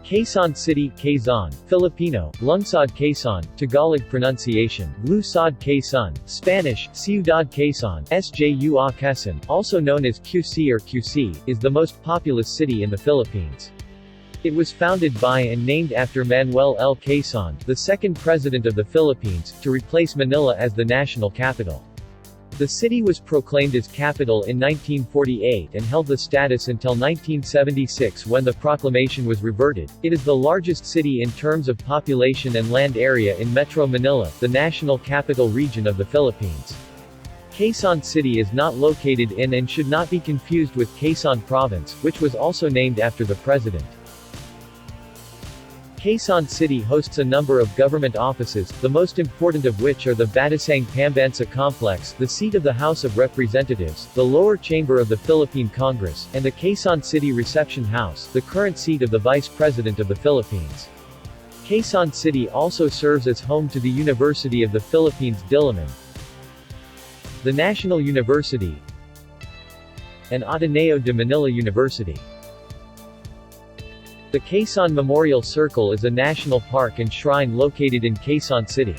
Quezon City, KAY-zon, Filipino, Lungsod Quezon, Tagalog pronunciation, Lungsod Quezon, Spanish, Ciudad Quezon, sjuʻðad ʻkɛson, also known as Kyusi or Kyusi, is the most populous city in the Philippines. It was founded by and named after Manuel L. Quezon, the second president of the Philippines, to replace Manila as the national capital. The city was proclaimed as capital in 1948 and held the status until 1976 when the proclamation was reverted. It is the largest city in terms of population and land area in Metro Manila, the national capital region of the Philippines. Quezon City is not located in and should not be confused with Quezon Province, which was also named after the president. Quezon City hosts a number of government offices, the most important of which are the Batasang Pambansa Complex, the seat of the House of Representatives, the lower chamber of the Philippine Congress, and the Quezon City Reception House, the current seat of the Vice President of the Philippines. Quezon City also serves as home to the University of the Philippines Diliman, the National University, and Ateneo de Manila University. The Quezon Memorial Circle is a national park and shrine located in Quezon City.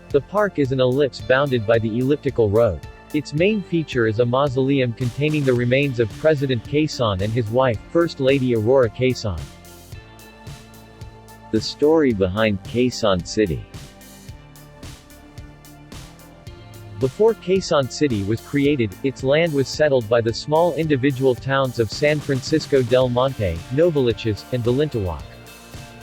The park is an ellipse bounded by the Elliptical Road. Its main feature is a mausoleum containing the remains of President Quezon and his wife, First Lady Aurora Quezon. The story behind Quezon City. Before Quezon City was created, its land was settled by the small individual towns of San Francisco del Monte, Novaliches, and Balintawak.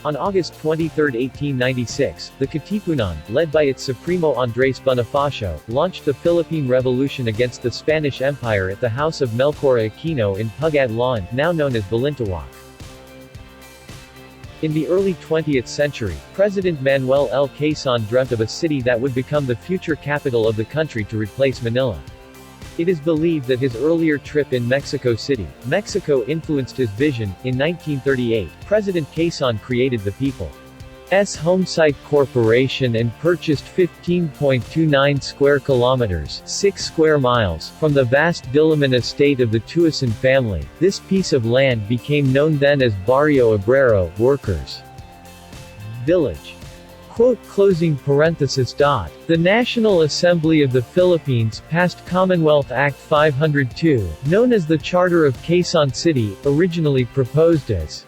On August 23, 1896, the Katipunan, led by its Supremo Andres Bonifacio, launched the Philippine Revolution against the Spanish Empire at the house of Melchora Aquino in Pugat-Laon, now known as Balintawak. In the early 20th century, President Manuel L. Quezon dreamt of a city that would become the future capital of the country to replace Manila. It is believed that his earlier trip in Mexico City, Mexico influenced his vision. In 1938, President Quezon created the People's Homesite Corporation and purchased 15.29 square kilometers, 6 square miles, from the vast Diliman estate of the Tuason family. This piece of land became known then as Barrio Obrero, Workers' Village. The National Assembly of the Philippines passed Commonwealth Act 502, known as the Charter of Quezon City, originally proposed as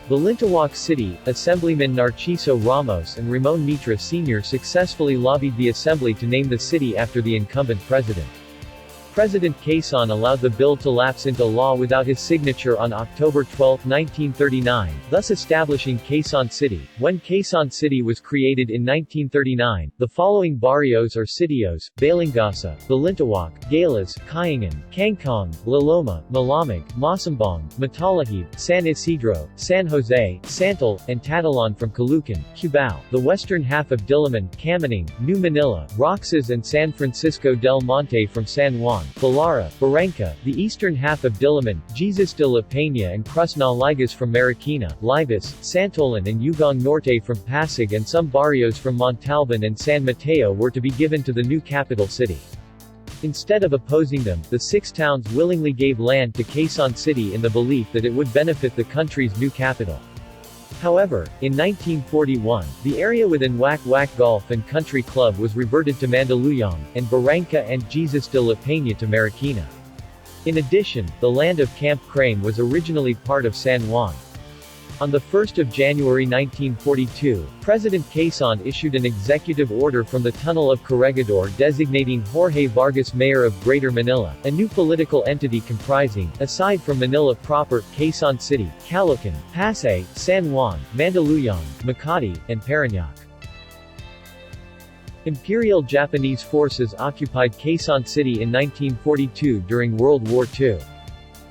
Balintawak City. Assemblyman Narciso Ramos and Ramon Mitra Sr. successfully lobbied the assembly to name the city after the incumbent president. President Quezon allowed the bill to lapse into law without his signature on October 12, 1939, thus establishing Quezon City. When Quezon City was created in 1939, the following barrios or sitios: Balingasa, Balintawak, Galas, Kayangan, Kangkong, Laloma, Malamig, Masambong, Matalahib, San Isidro, San Jose, Santol, and Tatalan from Caloocan, Cubao, the western half of Diliman, Camaning, New Manila, Roxas and San Francisco del Monte from San Juan, Balara, Barranca, the eastern half of Diliman, Jesus de la Peña and Cruz na Ligas from Marikina, Libas, Santolan and Ugong Norte from Pasig, and some barrios from Montalban and San Mateo were to be given to the new capital city. Instead of opposing them, the 6 towns willingly gave land to Quezon City in the belief that it would benefit the country's new capital. However, in 1941, the area within Wak Wak Golf and Country Club was reverted to Mandaluyong, and Barranca and Jesus de la Peña to Marikina. In addition, the land of Camp Crame was originally part of San Juan. On 1 January 1942, President Quezon issued an executive order from the Tunnel of Corregidor designating Jorge Vargas mayor of Greater Manila, a new political entity comprising, aside from Manila proper, Quezon City, Caloocan, Pasay, San Juan, Mandaluyong, Makati, and Parañaque. Imperial Japanese forces occupied Quezon City in 1942 during World War II.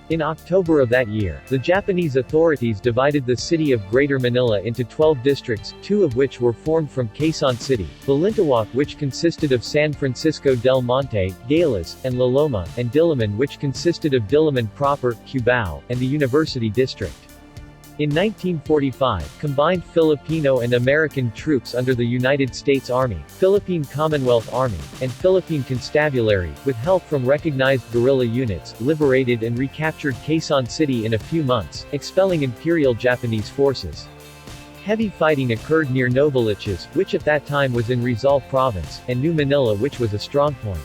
In October of that year, the Japanese authorities divided the city of Greater Manila into 12 districts, 2 of which were formed from Quezon City: Balintawak, which consisted of San Francisco del Monte, Galas, and Laloma, and Diliman, which consisted of Diliman proper, Cubao, and the University District. In 1945, combined Filipino and American troops under the United States Army, Philippine Commonwealth Army, and Philippine Constabulary, with help from recognized guerrilla units, liberated and recaptured Quezon City in a few months, expelling Imperial Japanese forces. Heavy fighting occurred near Novaliches, which at that time was in Rizal Province, and New Manila, which was a strongpoint.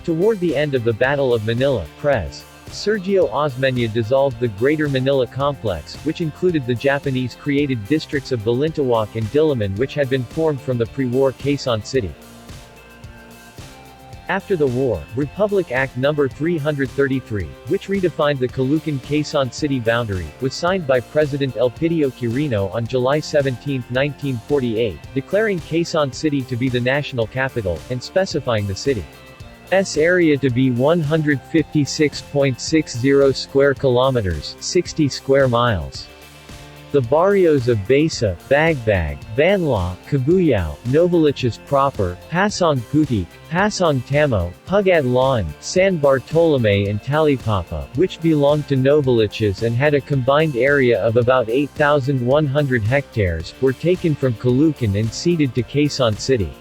Toward the end of the Battle of Manila, Pres. Sergio Osmeña dissolved the Greater Manila Complex, which included the Japanese-created districts of Balintawak and Diliman, which had been formed from the pre-war Quezon City. After the war, Republic Act No. 333, which redefined the Caloocan-Quezon City boundary, was signed by President Elpidio Quirino on July 17, 1948, declaring Quezon City to be the national capital, and specifying the city's area to be 156.60 square kilometers, 60 square miles. The barrios of Besa, Bagbag, Banlaw, Cabuyao, Novaliches proper, Pasong Putik, Pasong Tamo, Pugadlawan, San Bartolome and Talipapa, which belonged to Novaliches and had a combined area of about 8,100 hectares, were taken from Caloocan and ceded to Quezon City.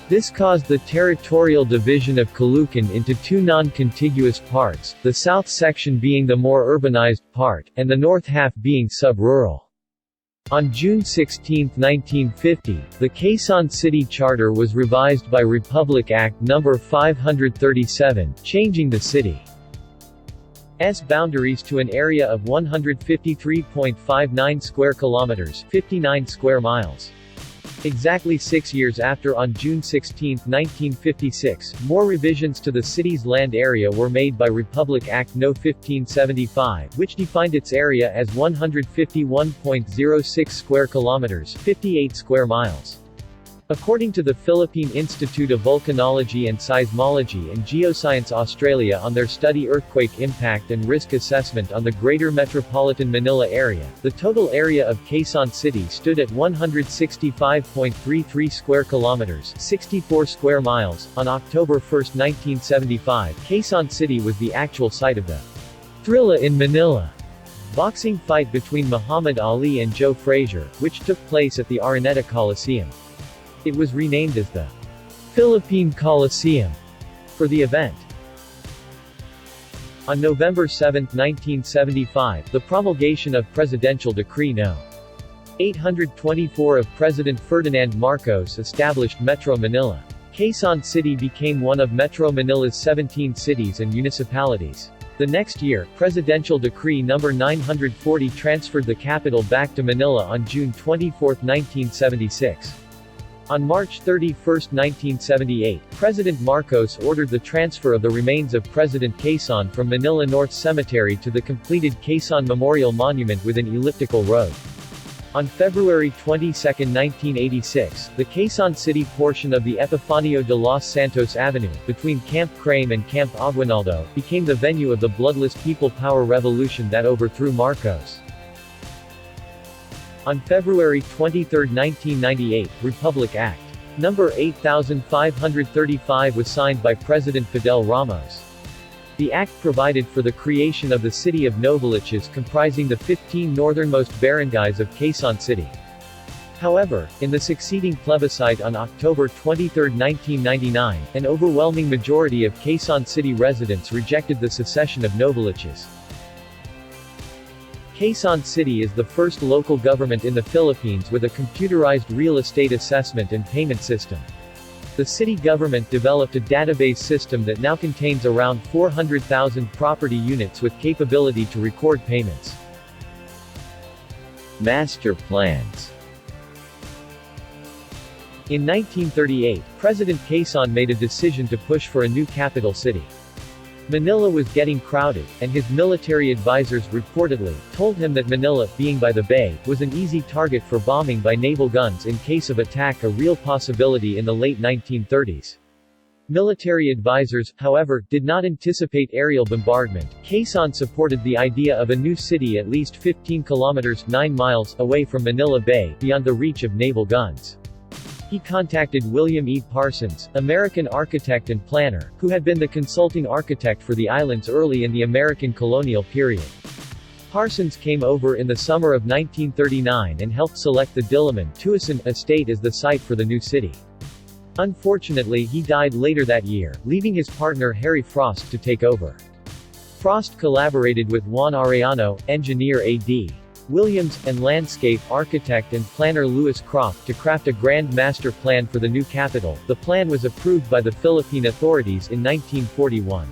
This caused the territorial division of Caloocan into two non-contiguous parts, the south section being the more urbanized part, and the north half being sub-rural. On June 16, 1950, the Quezon City Charter was revised by Republic Act No. 537, changing the city's boundaries to an area of 153.59 square kilometers, 59 square miles. Exactly 6 years after, on June 16, 1956, more revisions to the city's land area were made by Republic Act No. 1575, which defined its area as 151.06 square kilometers, 58 square miles. According to the Philippine Institute of Volcanology and Seismology and Geoscience Australia on their study Earthquake Impact and Risk Assessment on the Greater Metropolitan Manila Area, the total area of Quezon City stood at 165.33 square kilometers, 64 square miles. On October 1, 1975, Quezon City was the actual site of the Thrilla in Manila boxing fight between Muhammad Ali and Joe Frazier, which took place at the Araneta Coliseum. It was renamed as the Philippine Coliseum for the event. On November 7, 1975, the promulgation of Presidential Decree No. 824 of President Ferdinand Marcos established Metro Manila. Quezon City became one of Metro Manila's 17 cities and municipalities. The next year, Presidential Decree No. 940 transferred the capital back to Manila on June 24, 1976. On March 31, 1978, President Marcos ordered the transfer of the remains of President Quezon from Manila North Cemetery to the completed Quezon Memorial Monument within Elliptical Road. On February 22, 1986, the Quezon City portion of the Epifanio de los Santos Avenue, between Camp Crame and Camp Aguinaldo, became the venue of the bloodless People Power Revolution that overthrew Marcos. On February 23, 1998, Republic Act No. 8535 was signed by President Fidel Ramos. The act provided for the creation of the city of Novaliches, comprising the 15 northernmost barangays of Quezon City. However, in the succeeding plebiscite on October 23, 1999, an overwhelming majority of Quezon City residents rejected the secession of Novaliches. Quezon City is the first local government in the Philippines with a computerized real estate assessment and payment system. The city government developed a database system that now contains around 400,000 property units with capability to record payments. Master plans. In 1938, President Quezon made a decision to push for a new capital city. Manila was getting crowded, and his military advisors reportedly told him that Manila, being by the bay, was an easy target for bombing by naval guns in case of attack, a real possibility in the late 1930s. Military advisors, however, did not anticipate aerial bombardment. Quezon supported the idea of a new city at least 15 kilometers 9 miles away from Manila Bay, beyond the reach of naval guns. He contacted William E. Parsons, American architect and planner, who had been the consulting architect for the islands early in the American colonial period. Parsons came over in the summer of 1939 and helped select the Diliman, ʻkɛson estate as the site for the new city. Unfortunately, he died later that year, leaving his partner Harry Frost to take over. Frost collaborated with Juan Arellano, engineer A.D. Williams, and landscape architect and planner Lewis Croft to craft a grand master plan for the new capital. The plan was approved by the Philippine authorities in 1941.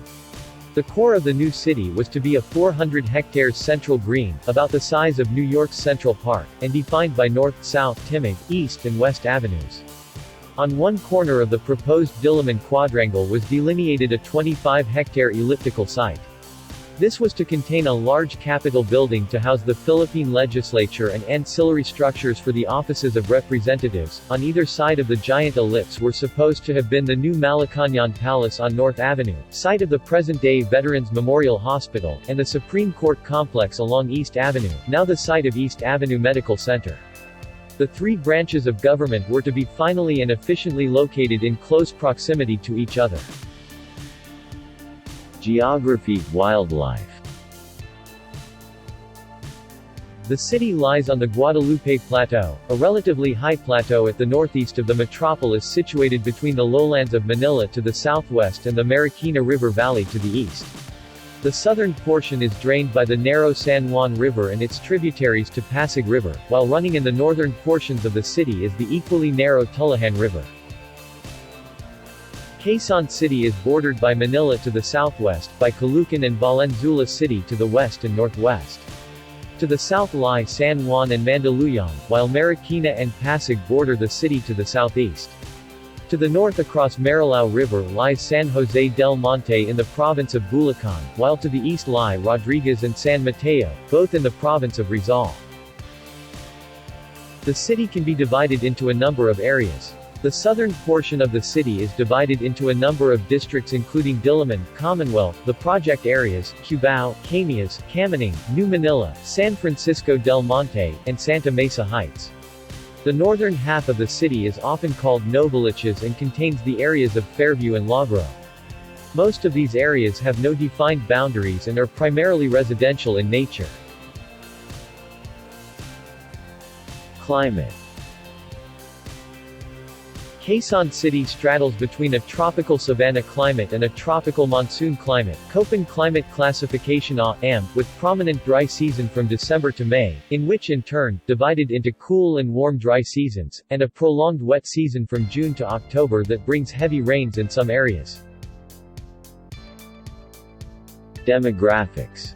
The core of the new city was to be a 400 hectares central green, about the size of New York's Central Park, and defined by north, south, Timog, east and west avenues. On one corner of the proposed Diliman quadrangle was delineated a 25-hectare elliptical site. This was to contain a large Capitol building to house the Philippine legislature and ancillary structures for the offices of representatives. On either side of the giant ellipse were supposed to have been the new Malacañang Palace on North Avenue, site of the present-day Veterans Memorial Hospital, and the Supreme Court complex along East Avenue, now the site of East Avenue Medical Center. The three branches of government were to be finally and efficiently located in close proximity to each other. Geography, wildlife. The city lies on the Guadalupe Plateau, a relatively high plateau at the northeast of the metropolis situated between the lowlands of Manila to the southwest and the Marikina River Valley to the east. The southern portion is drained by the narrow San Juan River and its tributaries to Pasig River, while running in the northern portions of the city is the equally narrow Tullahan River. Quezon City is bordered by Manila to the southwest, by Caloocan and Valenzuela City to the west and northwest. To the south lie San Juan and Mandaluyong, while Marikina and Pasig border the city to the southeast. To the north across Marilao River lies San Jose del Monte in the province of Bulacan, while to the east lie Rodriguez and San Mateo, both in the province of Rizal. The city can be divided into a number of areas. The southern portion of the city is divided into a number of districts including Diliman, Commonwealth, the project areas, Cubao, Cañas, Camaning, New Manila, San Francisco del Monte, and Santa Mesa Heights. The northern half of the city is often called Novaliches and contains the areas of Fairview and Logro. Most of these areas have no defined boundaries and are primarily residential in nature. Climate. Quezon City straddles between a tropical savanna climate and a tropical monsoon climate, Köppen climate classification A/M, with prominent dry season from December to May, in which in turn, divided into cool and warm dry seasons, and a prolonged wet season from June to October that brings heavy rains in some areas. Demographics.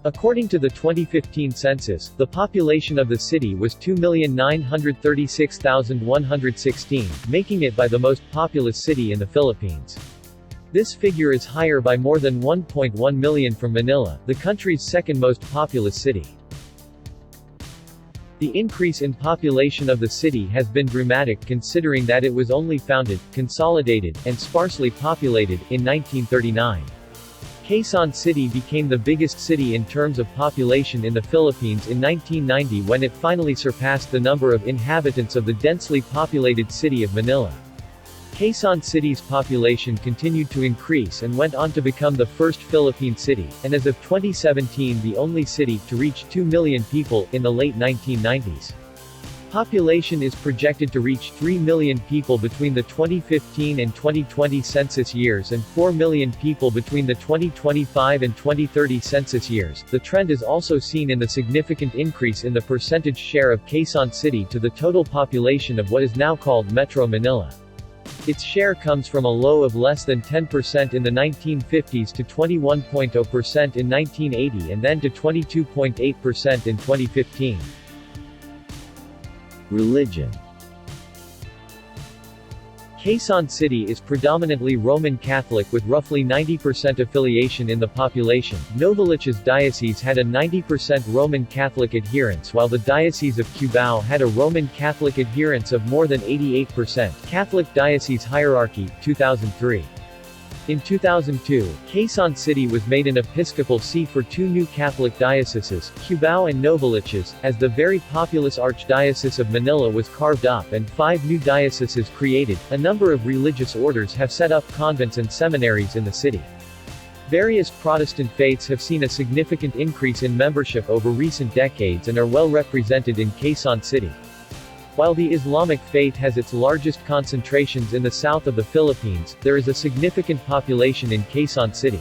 According to the 2015 census, the population of the city was 2,936,116, making it by the most populous city in the Philippines. This figure is higher by more than 1.1 million from Manila, the country's second most populous city. The increase in population of the city has been dramatic considering that it was only founded, consolidated, and sparsely populated, in 1939. Quezon City became the biggest city in terms of population in the Philippines in 1990 when it finally surpassed the number of inhabitants of the densely populated city of Manila. Quezon City's population continued to increase and went on to become the first Philippine city, and as of 2017 the only city to reach 2 million people, in the late 1990s. Population is projected to reach 3 million people between the 2015 and 2020 census years and 4 million people between the 2025 and 2030 census years. The trend is also seen in the significant increase in the percentage share of Quezon City to the total population of what is now called Metro Manila. Its share comes from a low of less than 10% in the 1950s to 21.0% in 1980 and then to 22.8% in 2015. Religion. Quezon City is predominantly Roman Catholic with roughly 90% affiliation in the population. Novaliches Diocese had a 90% Roman Catholic adherence while the Diocese of Cubao had a Roman Catholic adherence of more than 88%. Catholic Diocese Hierarchy, 2003. In 2002, Quezon City was made an episcopal seat for two new Catholic dioceses, Cubao and Novaliches, as the very populous Archdiocese of Manila was carved up and 5 new dioceses created. A number of religious orders have set up convents and seminaries in the city. Various Protestant faiths have seen a significant increase in membership over recent decades and are well represented in Quezon City. While the Islamic faith has its largest concentrations in the south of the Philippines, there is a significant population in Quezon City.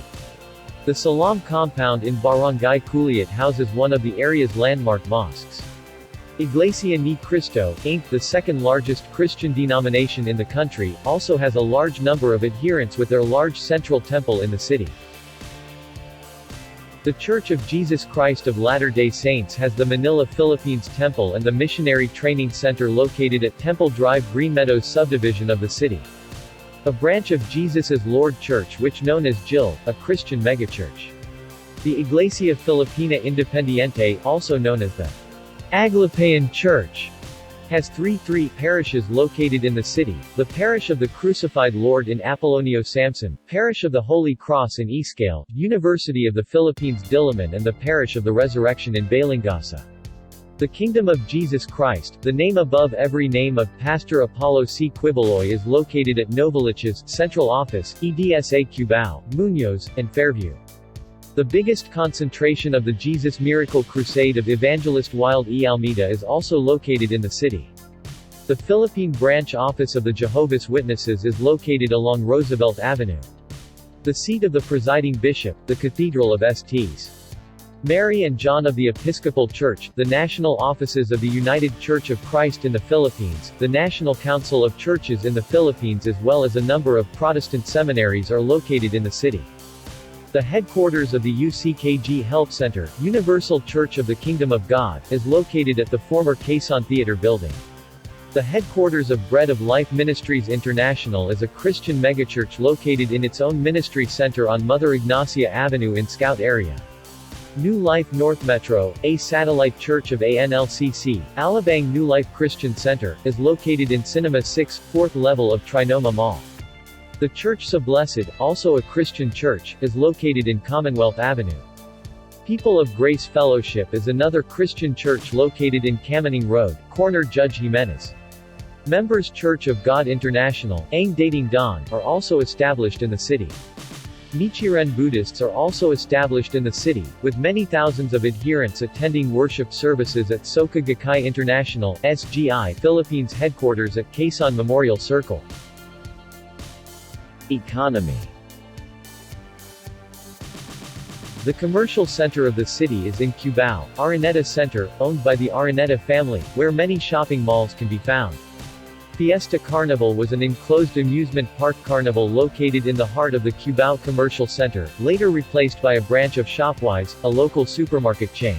The Salam compound in Barangay Culiat houses one of the area's landmark mosques. Iglesia ni Cristo, Inc., the second largest Christian denomination in the country, also has a large number of adherents with their large central temple in the city. The Church of Jesus Christ of Latter-day Saints has the Manila, Philippines Temple and the Missionary Training Center located at Temple Drive, Green Meadows subdivision of the city. A branch of Jesus is Lord Church which known as JIL, a Christian megachurch. The Iglesia Filipina Independiente, also known as the Aglipayan Church, has three parishes located in the city: the Parish of the Crucified Lord in Apolonio Samson, Parish of the Holy Cross in Iscale, University of the Philippines Diliman and the Parish of the Resurrection in Balingasa. The Kingdom of Jesus Christ, the name above every name of Pastor Apollo C. Quiboloy, is located at Novaliches, Central Office, EDSA Cubao, Muñoz, and Fairview. The biggest concentration of the Jesus Miracle Crusade of Evangelist Wild E. Almeida is also located in the city. The Philippine branch office of the Jehovah's Witnesses is located along Roosevelt Avenue. The seat of the presiding bishop, the Cathedral of Sts. Mary and John of the Episcopal Church, the national offices of the United Church of Christ in the Philippines, the National Council of Churches in the Philippines as well as a number of Protestant seminaries are located in the city. The headquarters of the UCKG Health Center, Universal Church of the Kingdom of God, is located at the former Quezon Theater building. The headquarters of Bread of Life Ministries International is a Christian megachurch located in its own ministry center on Mother Ignacia Avenue in Scout area. New Life North Metro, a satellite church of ANLCC, Alabang New Life Christian Center, is located in Cinema 6, 4th level of Trinoma Mall. The Church Sublessed, also a Christian church, is located in Commonwealth Avenue. People of Grace Fellowship is another Christian church located in Camaning Road, corner Judge Jimenez. Members Church of God International, Ang Dating Don, are also established in the city. Nichiren Buddhists are also established in the city, with many thousands of adherents attending worship services at Soka Gakkai International, SGI, Philippines headquarters at Quezon Memorial Circle. Economy. The commercial center of the city is in Cubao, Araneta Center, owned by the Araneta family, where many shopping malls can be found. Fiesta Carnival was an enclosed amusement park carnival located in the heart of the Cubao Commercial Center, later replaced by a branch of Shopwise, a local supermarket chain.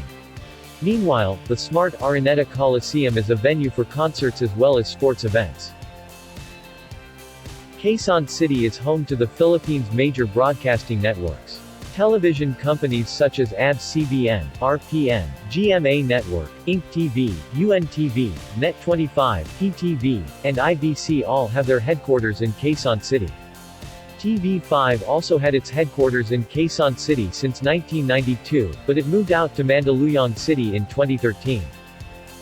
Meanwhile, the smart Araneta Coliseum is a venue for concerts as well as sports events. Quezon City is home to the Philippines' major broadcasting networks. Television companies such as ABS-CBN, RPN, GMA Network, Inc. TV, UNTV, Net25, PTV, and IBC all have their headquarters in Quezon City. TV5 also had its headquarters in Quezon City since 1992, but it moved out to Mandaluyong City in 2013.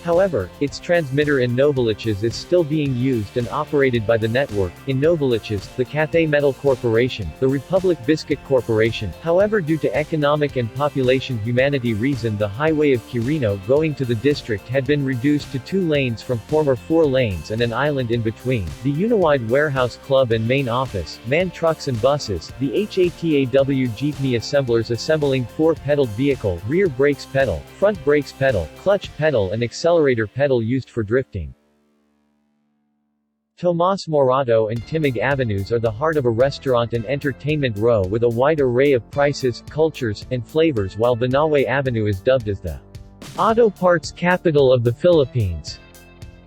However, its transmitter in Novaliches is still being used and operated by the network. In Novaliches, the Cathay Metal Corporation, the Republic Biscuit Corporation. However, due to economic and population humanity reason, the highway of Quirino going to the district had been reduced to 2 lanes from former 4 lanes and an island in between. The Uniwide Warehouse Club and main office, MAN Trucks and Buses, the HATAW Jeepney Assemblers assembling 4-pedaled vehicle, rear brakes pedal, front brakes pedal, clutch pedal and accelerator pedal used for drifting. Tomas Morato and Timog Avenues are the heart of a restaurant and entertainment row with a wide array of prices, cultures, and flavors, while Banawe Avenue is dubbed as the auto parts capital of the Philippines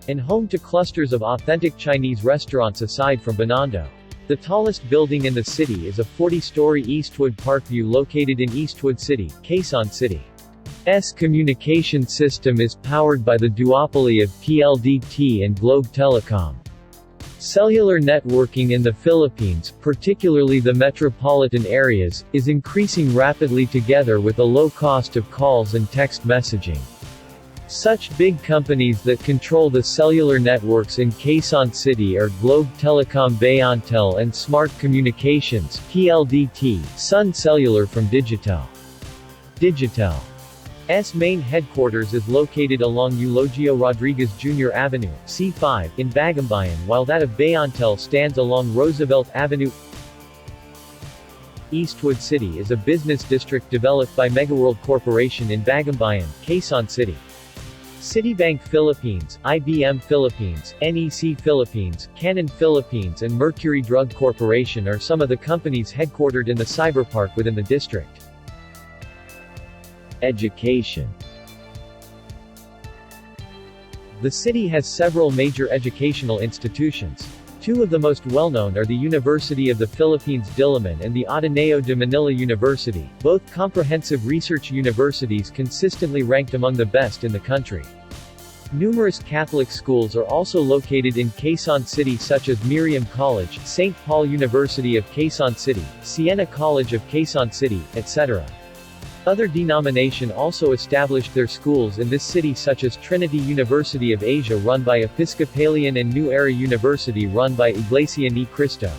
and home to clusters of authentic Chinese restaurants aside from Binondo. The tallest building in the city is a 40-story Eastwood Parkview located in Eastwood City, Quezon City. Communication system is powered by the duopoly of PLDT and Globe Telecom. Cellular networking in the Philippines, particularly the metropolitan areas, is increasing rapidly together with a low cost of calls and text messaging. Such big companies that control the cellular networks in Quezon City are Globe Telecom Bayantel and Smart Communications (PLDT), Sun Cellular from Digitel. Digitel's main headquarters is located along Eulogio Rodriguez Jr. Avenue, C5, in Bagumbayan, while that of Bayantel stands along Roosevelt Avenue. Eastwood City is a business district developed by Megaworld Corporation in Bagumbayan, Quezon City. Citibank Philippines, IBM Philippines, NEC Philippines, Canon Philippines and Mercury Drug Corporation are some of the companies headquartered in the cyberpark within the district. Education. The city has several major educational institutions. Two of the most well-known are the University of the Philippines Diliman and the Ateneo de Manila University, both comprehensive research universities consistently ranked among the best in the country. Numerous Catholic schools are also located in Quezon City such as Miriam College, St. Paul University of Quezon City, Siena College of Quezon City, etc. Other denomination also established their schools in this city such as Trinity University of Asia run by Episcopalian and New Era University run by Iglesia Ni Cristo.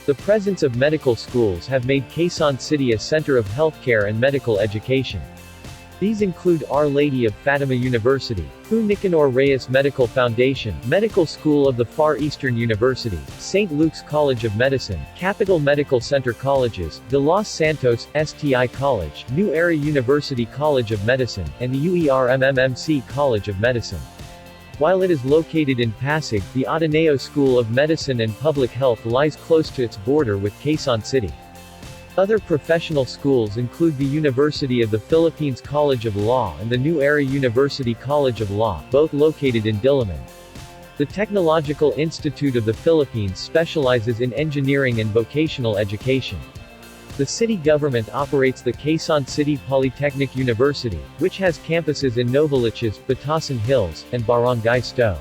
The presence of medical schools have made Quezon City a center of healthcare and medical education. These include Our Lady of Fatima University, Fu Nicanor Reyes Medical Foundation, Medical School of the Far Eastern University, St. Luke's College of Medicine, Capital Medical Center Colleges, De Los Santos, STI College, New Era University College of Medicine, and the UERMMMC College of Medicine. While it is located in Pasig, the Ateneo School of Medicine and Public Health lies close to its border with Quezon City. Other professional schools include the University of the Philippines College of Law and the New Era University College of Law, both located in Diliman. The Technological Institute of the Philippines specializes in engineering and vocational education. The city government operates the Quezon City Polytechnic University, which has campuses in Novaliches, Batasang Hills, and Barangay Sto.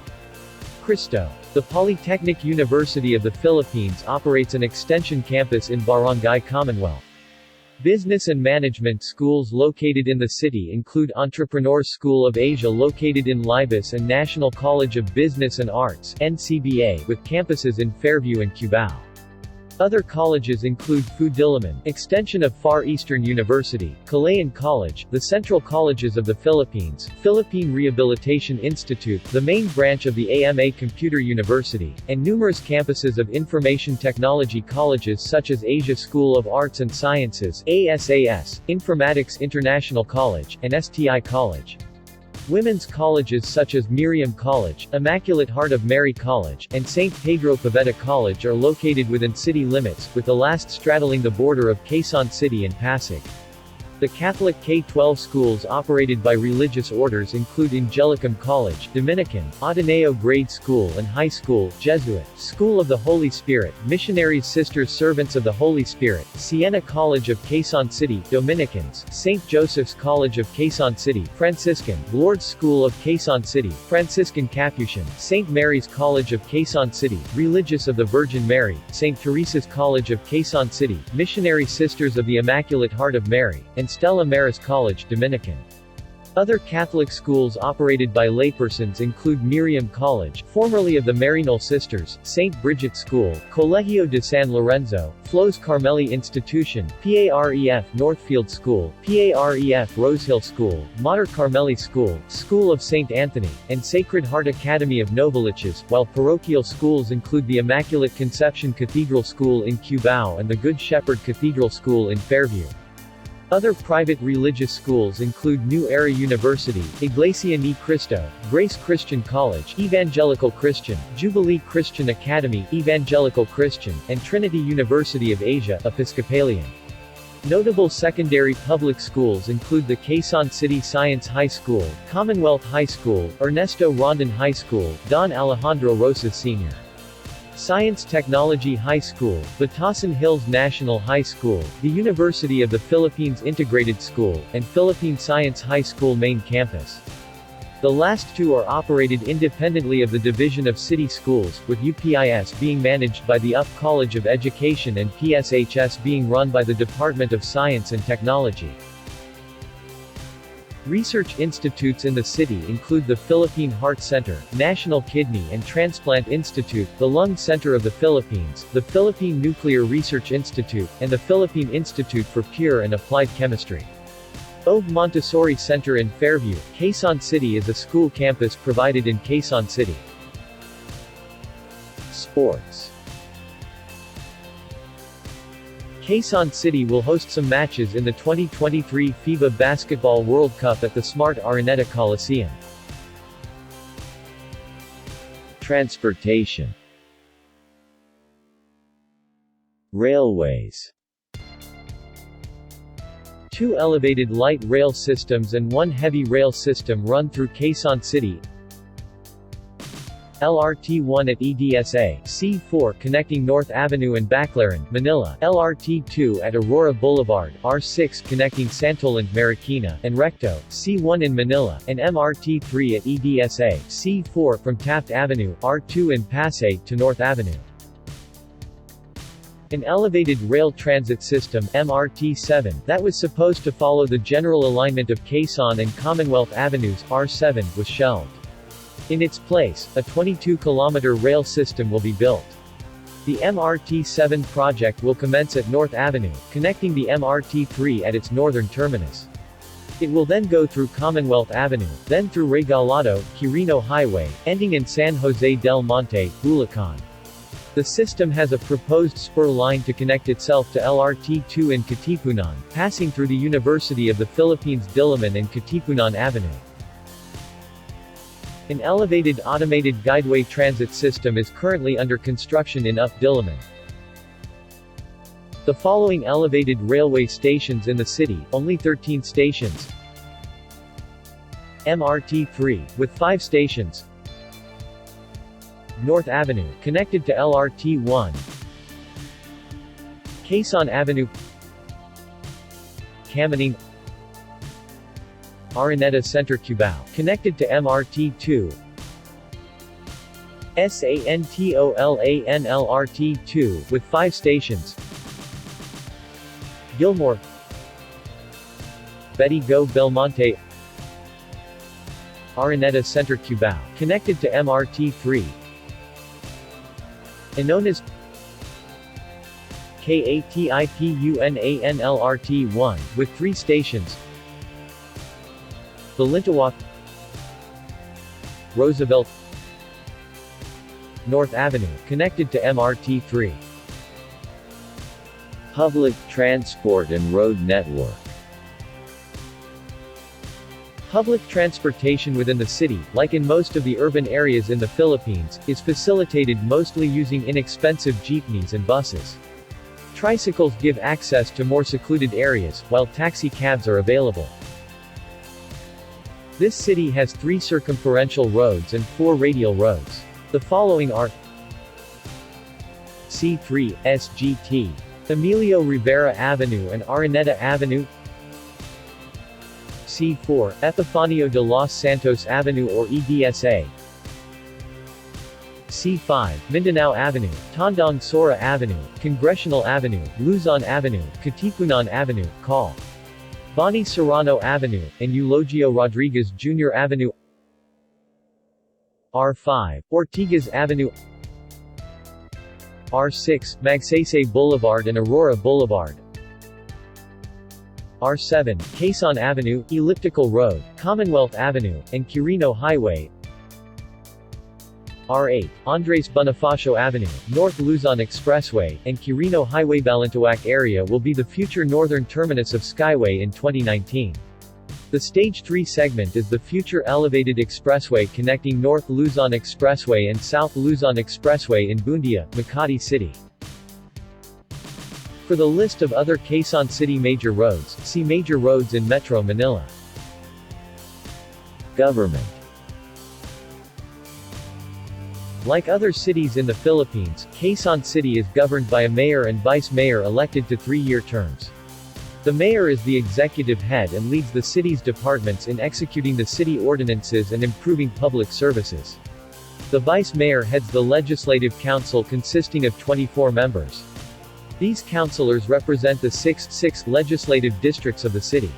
Cristo. The Polytechnic University of the Philippines operates an extension campus in Barangay Commonwealth. Business and management schools located in the city include Entrepreneurs School of Asia located in Libis and National College of Business and Arts (NCBA) with campuses in Fairview and Cubao. Other colleges include FU Diliman, extension of Far Eastern University, Calayan College, the Central Colleges of the Philippines, Philippine Rehabilitation Institute, the main branch of the AMA Computer University, and numerous campuses of information technology colleges such as Asia School of Arts and Sciences, ASAS, Informatics International College, and STI College. Women's colleges such as Miriam College, Immaculate Heart of Mary College, and St. Pedro Pavetta College are located within city limits, with the last straddling the border of Quezon City and Pasig. The Catholic K-12 schools operated by religious orders include Angelicum College, Dominican, Ateneo Grade School and High School, Jesuit, School of the Holy Spirit, Missionaries Sisters Servants of the Holy Spirit, Siena College of Quezon City, Dominicans, St. Joseph's College of Quezon City, Franciscan, Lourdes School of Quezon City, Franciscan Capuchin, St. Mary's College of Quezon City, Religious of the Virgin Mary, St. Teresa's College of Quezon City, Missionary Sisters of the Immaculate Heart of Mary, and Stella Maris College, Dominican. Other Catholic schools operated by laypersons include Miriam College, formerly of the Marinol Sisters, St. Bridget School, Colegio de San Lorenzo, Flos Carmeli Institution, PAREF Northfield School, PAREF Rosehill School, Mater Carmeli School, School of St. Anthony, and Sacred Heart Academy of Novaliches, while parochial schools include the Immaculate Conception Cathedral School in Cubao and the Good Shepherd Cathedral School in Fairview. Other private religious schools include New Era University, Iglesia Ni Cristo, Grace Christian College, Evangelical Christian, Jubilee Christian Academy, Evangelical Christian, and Trinity University of Asia, Episcopalian. Notable secondary public schools include the Quezon City Science High School, Commonwealth High School, Ernesto Rondon High School, Don Alejandro Rosas Sr. Science Technology High School, Batasang Hills National High School, the University of the Philippines Integrated School, and Philippine Science High School main campus. The last two are operated independently of the Division of City Schools, with UPIS being managed by the UP College of Education and PSHS being run by the Department of Science and Technology. Research institutes in the city include the Philippine Heart Center, National Kidney and Transplant Institute, the Lung Center of the Philippines, the Philippine Nuclear Research Institute, and the Philippine Institute for Pure and Applied Chemistry. Og Montessori Center in Fairview, Quezon City is a school campus provided in Quezon City. Sports. Quezon City will host some matches in the 2023 FIBA Basketball World Cup at the Smart Araneta Coliseum. Transportation. Railways. 2 elevated light rail systems and 1 heavy rail system run through Quezon City. LRT-1 at EDSA, C4 connecting North Avenue and Baclaran, Manila, LRT-2 at Aurora Boulevard, R6 connecting Santolan, Marikina, and Recto, C1 in Manila, and MRT-3 at EDSA, C4 from Taft Avenue, R2 in Pasay to North Avenue. An elevated rail transit system, MRT-7, that was supposed to follow the general alignment of Quezon and Commonwealth Avenues, R7, was shelved. In its place, a 22-kilometer rail system will be built. The MRT-7 project will commence at North Avenue, connecting the MRT-3 at its northern terminus. It will then go through Commonwealth Avenue, then through Regalado, Quirino Highway, ending in San Jose del Monte, Bulacan. The system has a proposed spur line to connect itself to LRT-2 in Katipunan, passing through the University of the Philippines Diliman and Katipunan Avenue. An elevated automated guideway transit system is currently under construction in Up Diliman. The following elevated railway stations in the city, only 13 stations. MRT-3, with 5 stations. North Avenue, connected to LRT-1. Quezon Avenue. Camanin. Araneta Center Cubao, connected to MRT-2. Santolanlrt-2, with 5 stations. Gilmore. Betty Go Belmonte. Araneta Center Cubao, connected to MRT-3. Anonas. Katipunan-LRT-1, with 3 stations. Balintawak. Roosevelt. North Avenue, connected to MRT-3. Public transport and road network. Public transportation within the city, like in most of the urban areas in the Philippines, is facilitated mostly using inexpensive jeepneys and buses. Tricycles give access to more secluded areas, while taxi cabs are available. This city has 3 circumferential roads and 4 radial roads. The following are C3, SGT, Emilio Rivera Avenue and Araneta Avenue. C4, Epifanio de los Santos Avenue or EDSA. C5, Mindanao Avenue, Tandang Sora Avenue, Congressional Avenue, Luzon Avenue, Katipunan Avenue, Col. Bani Serrano Avenue, and Eulogio Rodriguez Jr. Avenue. R5, Ortigas Avenue. R6, Magsaysay Boulevard and Aurora Boulevard. R7, Quezon Avenue, Elliptical Road, Commonwealth Avenue, and Quirino Highway. R8, Andres Bonifacio Avenue, North Luzon Expressway, and Quirino Highway. Balintawak area will be the future northern terminus of Skyway in 2019. The Stage 3 segment is the future elevated expressway connecting North Luzon Expressway and South Luzon Expressway in Buendia, Makati City. For the list of other Quezon City major roads, see Major roads in Metro Manila. Government. Like other cities in the Philippines, Quezon City is governed by a mayor and vice-mayor elected to 3-year terms. The mayor is the executive head and leads the city's departments in executing the city ordinances and improving public services. The vice-mayor heads the Legislative Council consisting of 24 members. These councilors represent the 6 legislative districts of the city.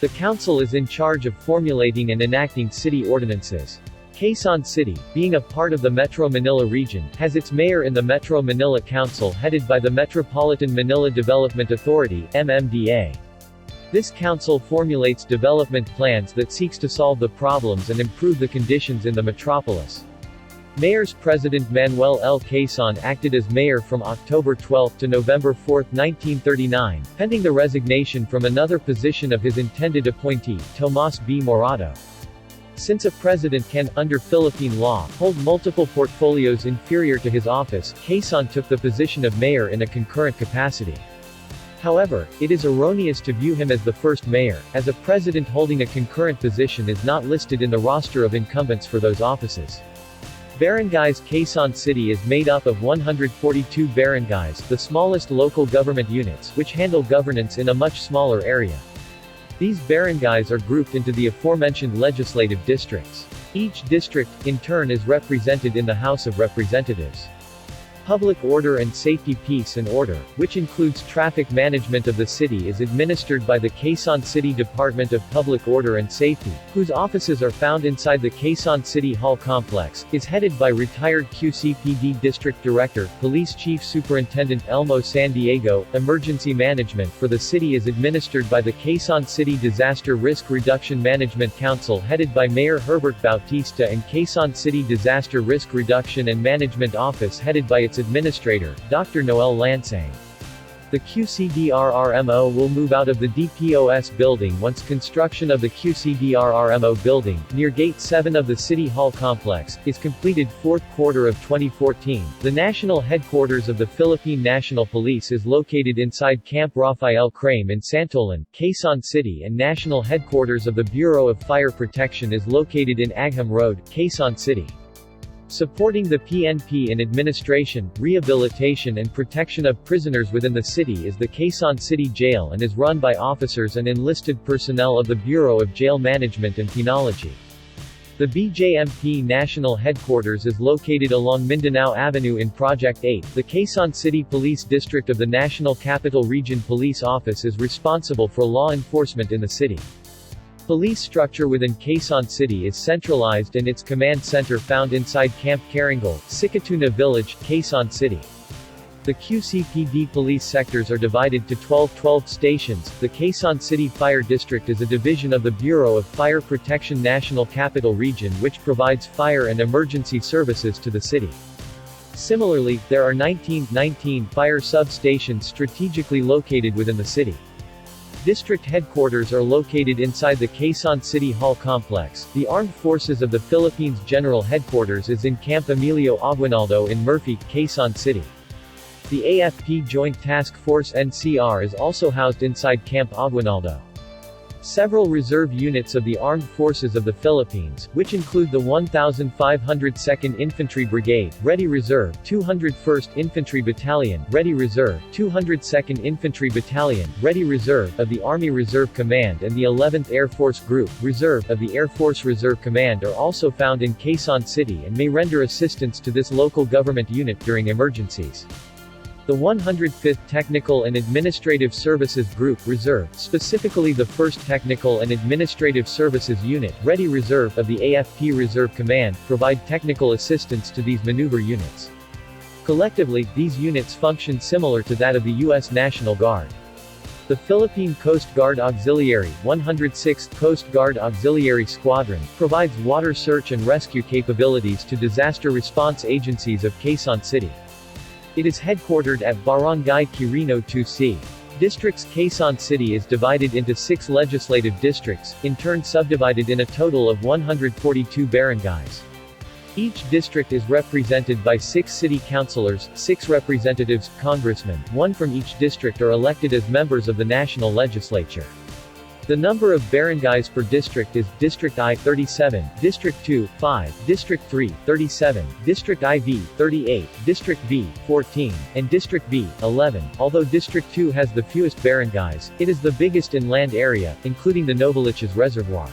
The council is in charge of formulating and enacting city ordinances. Quezon City, being a part of the Metro Manila region, has its mayor in the Metro Manila Council headed by the Metropolitan Manila Development Authority, MMDA. This council formulates development plans that seeks to solve the problems and improve the conditions in the metropolis. Mayor's President Manuel L. Quezon acted as mayor from October 12 to November 4, 1939, pending the resignation from another position of his intended appointee, Tomas B. Morado. Since a president can, under Philippine law, hold multiple portfolios inferior to his office, Quezon took the position of mayor in a concurrent capacity. However, it is erroneous to view him as the first mayor, as a president holding a concurrent position is not listed in the roster of incumbents for those offices. Barangays. Quezon City is made up of 142 barangays, the smallest local government units, which handle governance in a much smaller area. These barangays are grouped into the aforementioned legislative districts. Each district, in turn, is represented in the House of Representatives. Public order and safety. Peace and order, which includes traffic management of the city, is administered by the Quezon City Department of Public Order and Safety, whose offices are found inside the Quezon City Hall complex, is headed by retired Kyusi PD District Director, Police Chief Superintendent Elmo San Diego. Emergency management for the city is administered by the Quezon City Disaster Risk Reduction Management Council headed by Mayor Herbert Bautista and Quezon City Disaster Risk Reduction and Management Office headed by its administrator, Dr. Noel Lansang. The QCDRRMO will move out of the DPOS building once construction of the QCDRRMO building, near Gate 7 of the City Hall complex, is completed fourth quarter of 2014. The national headquarters of the Philippine National Police is located inside Camp Rafael Crame in Santolan, Quezon City, and national headquarters of the Bureau of Fire Protection is located in Agham Road, Quezon City. Supporting the PNP in administration, rehabilitation and protection of prisoners within the city is the Quezon City Jail and is run by officers and enlisted personnel of the Bureau of Jail Management and Penology. The BJMP national headquarters is located along Mindanao Avenue in Project 8. The Quezon City Police District of the National Capital Region Police Office is responsible for law enforcement in the city. Police structure within Quezon City is centralized and its command center found inside Camp Carangal, Sikatuna Village, Quezon City. The QCPD police sectors are divided to 12 stations. The Quezon City Fire District is a division of the Bureau of Fire Protection National Capital Region which provides fire and emergency services to the city. Similarly, there are 19 fire substations strategically located within the city. District headquarters are located inside the Quezon City Hall complex. The Armed Forces of the Philippines General Headquarters is in Camp Emilio Aguinaldo in Murphy, Quezon City. The AFP Joint Task Force NCR is also housed inside Camp Aguinaldo. Several reserve units of the Armed Forces of the Philippines, which include the 1502nd Infantry Brigade, Ready Reserve, 201st Infantry Battalion, Ready Reserve, 202nd Infantry Battalion, Ready Reserve of the Army Reserve Command and the 11th Air Force Group, Reserve of the Air Force Reserve Command are also found in Quezon City and may render assistance to this local government unit during emergencies. The 105th Technical and Administrative Services Group Reserve, specifically the 1st Technical and Administrative Services Unit, Ready Reserve of the AFP Reserve Command, provide technical assistance to these maneuver units. Collectively, these units function similar to that of the U.S. National Guard. The Philippine Coast Guard Auxiliary, 106th Coast Guard Auxiliary Squadron, provides water search and rescue capabilities to disaster response agencies of Quezon City. It is headquartered at Barangay Quirino 2C. Districts. Quezon City is divided into 6 legislative districts, in turn subdivided in a total of 142 barangays. Each district is represented by 6 city councilors, 6 representatives, congressmen, 1 from each district are elected as members of the national legislature. The number of barangays per district is District I 37, District 2 5, District 3 37, District IV 38, District V 14, and District B 11. Although District 2 has the fewest barangays, it is the biggest in land area, including the Novaliches Reservoir.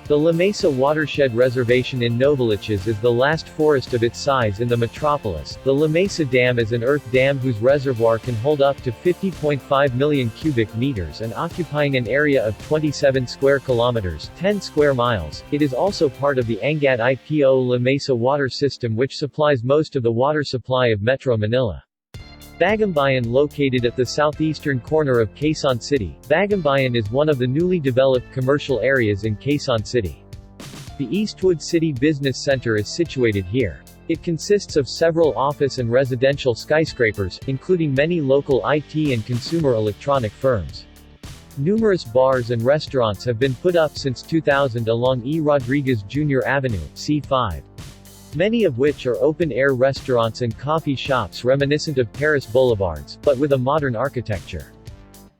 The La Mesa Watershed Reservation in Novaliches is the last forest of its size in the metropolis. The La Mesa Dam is an earth dam whose reservoir can hold up to 50.5 million cubic meters and occupying an area of 27 square kilometers, 10 square miles. It is also part of the Angat Ipo La Mesa water system, which supplies most of the water supply of Metro Manila. Bagumbayan, located at the southeastern corner of Quezon City, Bagumbayan is one of the newly developed commercial areas in Quezon City. The Eastwood City Business Center is situated here. It consists of several office and residential skyscrapers, including many local IT and consumer electronic firms. Numerous bars and restaurants have been put up since 2000 along E. Rodriguez Jr. Avenue, C5. Many of which are open-air restaurants and coffee shops reminiscent of Paris boulevards, but with a modern architecture.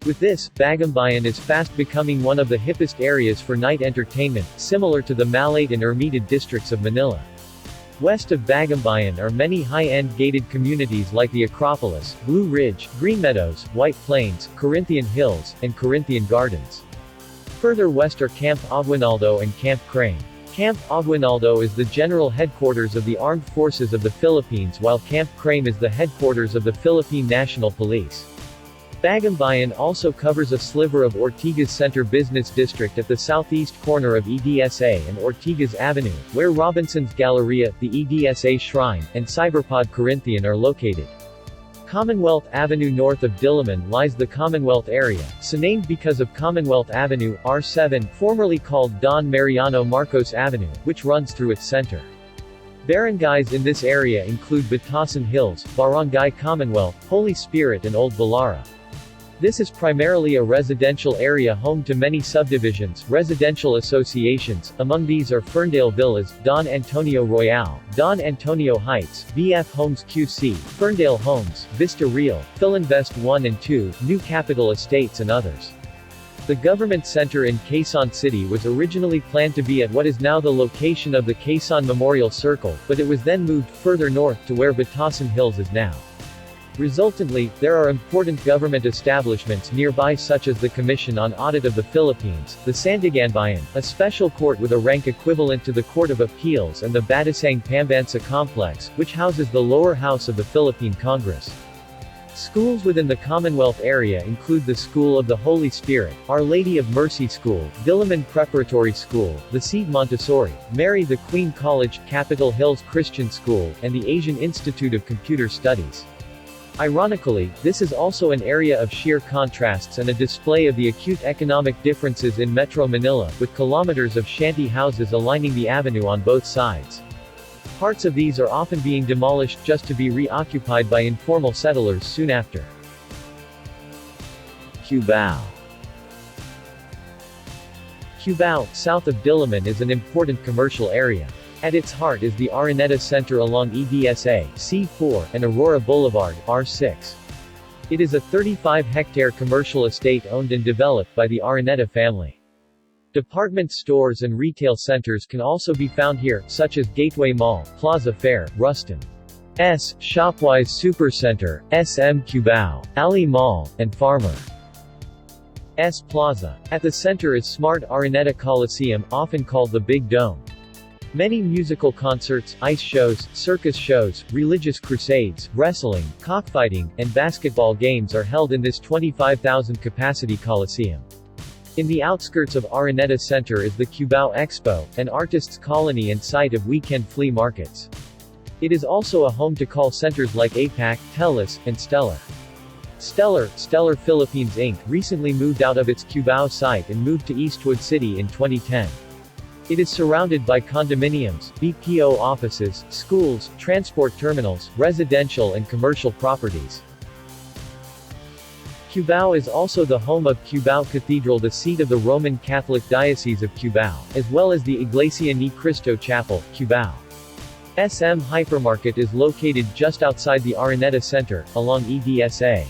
With this, Bagumbayan is fast becoming one of the hippest areas for night entertainment, similar to the Malate and Ermita districts of Manila. West of Bagumbayan are many high-end gated communities like the Acropolis, Blue Ridge, Green Meadows, White Plains, Corinthian Hills, and Corinthian Gardens. Further west are Camp Aguinaldo and Camp Crane. Camp Aguinaldo is the general headquarters of the Armed Forces of the Philippines, while Camp Crane is the headquarters of the Philippine National Police. Bagumbayan also covers a sliver of Ortigas Center Business District at the southeast corner of EDSA and Ortigas Avenue, where Robinson's Galleria, the EDSA Shrine, and Cyberpod Corinthian are located. Commonwealth Avenue north of Diliman lies the Commonwealth area, so named because of Commonwealth Avenue, R7, formerly called Don Mariano Marcos Avenue, which runs through its center. Barangays in this area include Batasang Hills, Barangay Commonwealth, Holy Spirit and Old Balara. This is primarily a residential area home to many subdivisions, residential associations. Among these are Ferndale Villas, Don Antonio Royale, Don Antonio Heights, BF Homes QC, Ferndale Homes, Vista Real, Philinvest 1 and 2, New Capital Estates and others. The government center in Quezon City was originally planned to be at what is now the location of the Quezon Memorial Circle, but it was then moved further north to where Batasang Hills is now. Resultantly, there are important government establishments nearby such as the Commission on Audit of the Philippines, the Sandiganbayan, a special court with a rank equivalent to the Court of Appeals, and the Batasang Pambansa Complex, which houses the lower house of the Philippine Congress. Schools within the Commonwealth area include the School of the Holy Spirit, Our Lady of Mercy School, Diliman Preparatory School, the Seed Montessori, Mary the Queen College, Capitol Hills Christian School, and the Asian Institute of Computer Studies. Ironically, this is also an area of sheer contrasts and a display of the acute economic differences in Metro Manila, with kilometers of shanty houses aligning the avenue on both sides. Parts of these are often being demolished just to be reoccupied by informal settlers soon after. Cubao. Cubao, south of Diliman, is an important commercial area. At its heart is the Araneta Center along EDSA, C4, and Aurora Boulevard, R6. It is a 35-hectare commercial estate owned and developed by the Araneta family. Department stores and retail centers can also be found here, such as Gateway Mall, Plaza Fair, Ruston's Shopwise Supercenter, SM Cubao, Ali Mall, and Farmer's Plaza. At the center is Smart Araneta Coliseum, often called the Big Dome. Many musical concerts, ice shows, circus shows, religious crusades, wrestling, cockfighting, and basketball games are held in this 25,000-capacity coliseum. In the outskirts of Araneta Center is the Cubao Expo, an artists' colony and site of weekend flea markets. It is also a home to call centers like APAC, TELUS, and Stellar. Stellar Philippines Inc. recently moved out of its Cubao site and moved to Eastwood City in 2010. It is surrounded by condominiums, BPO offices, schools, transport terminals, residential and commercial properties. Cubao is also the home of Cubao Cathedral, the seat of the Roman Catholic Diocese of Cubao, as well as the Iglesia Ni Cristo Chapel, Cubao. SM Hypermarket is located just outside the Araneta Center, along EDSA.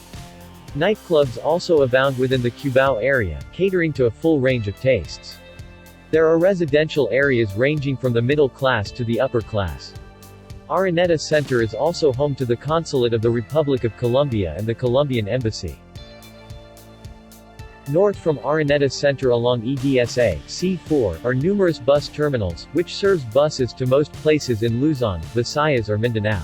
Nightclubs also abound within the Cubao area, catering to a full range of tastes. There are residential areas ranging from the middle class to the upper class. Araneta Center is also home to the Consulate of the Republic of Colombia and the Colombian Embassy. North from Araneta Center along EDSA C4 are numerous bus terminals, which serves buses to most places in Luzon, Visayas or Mindanao.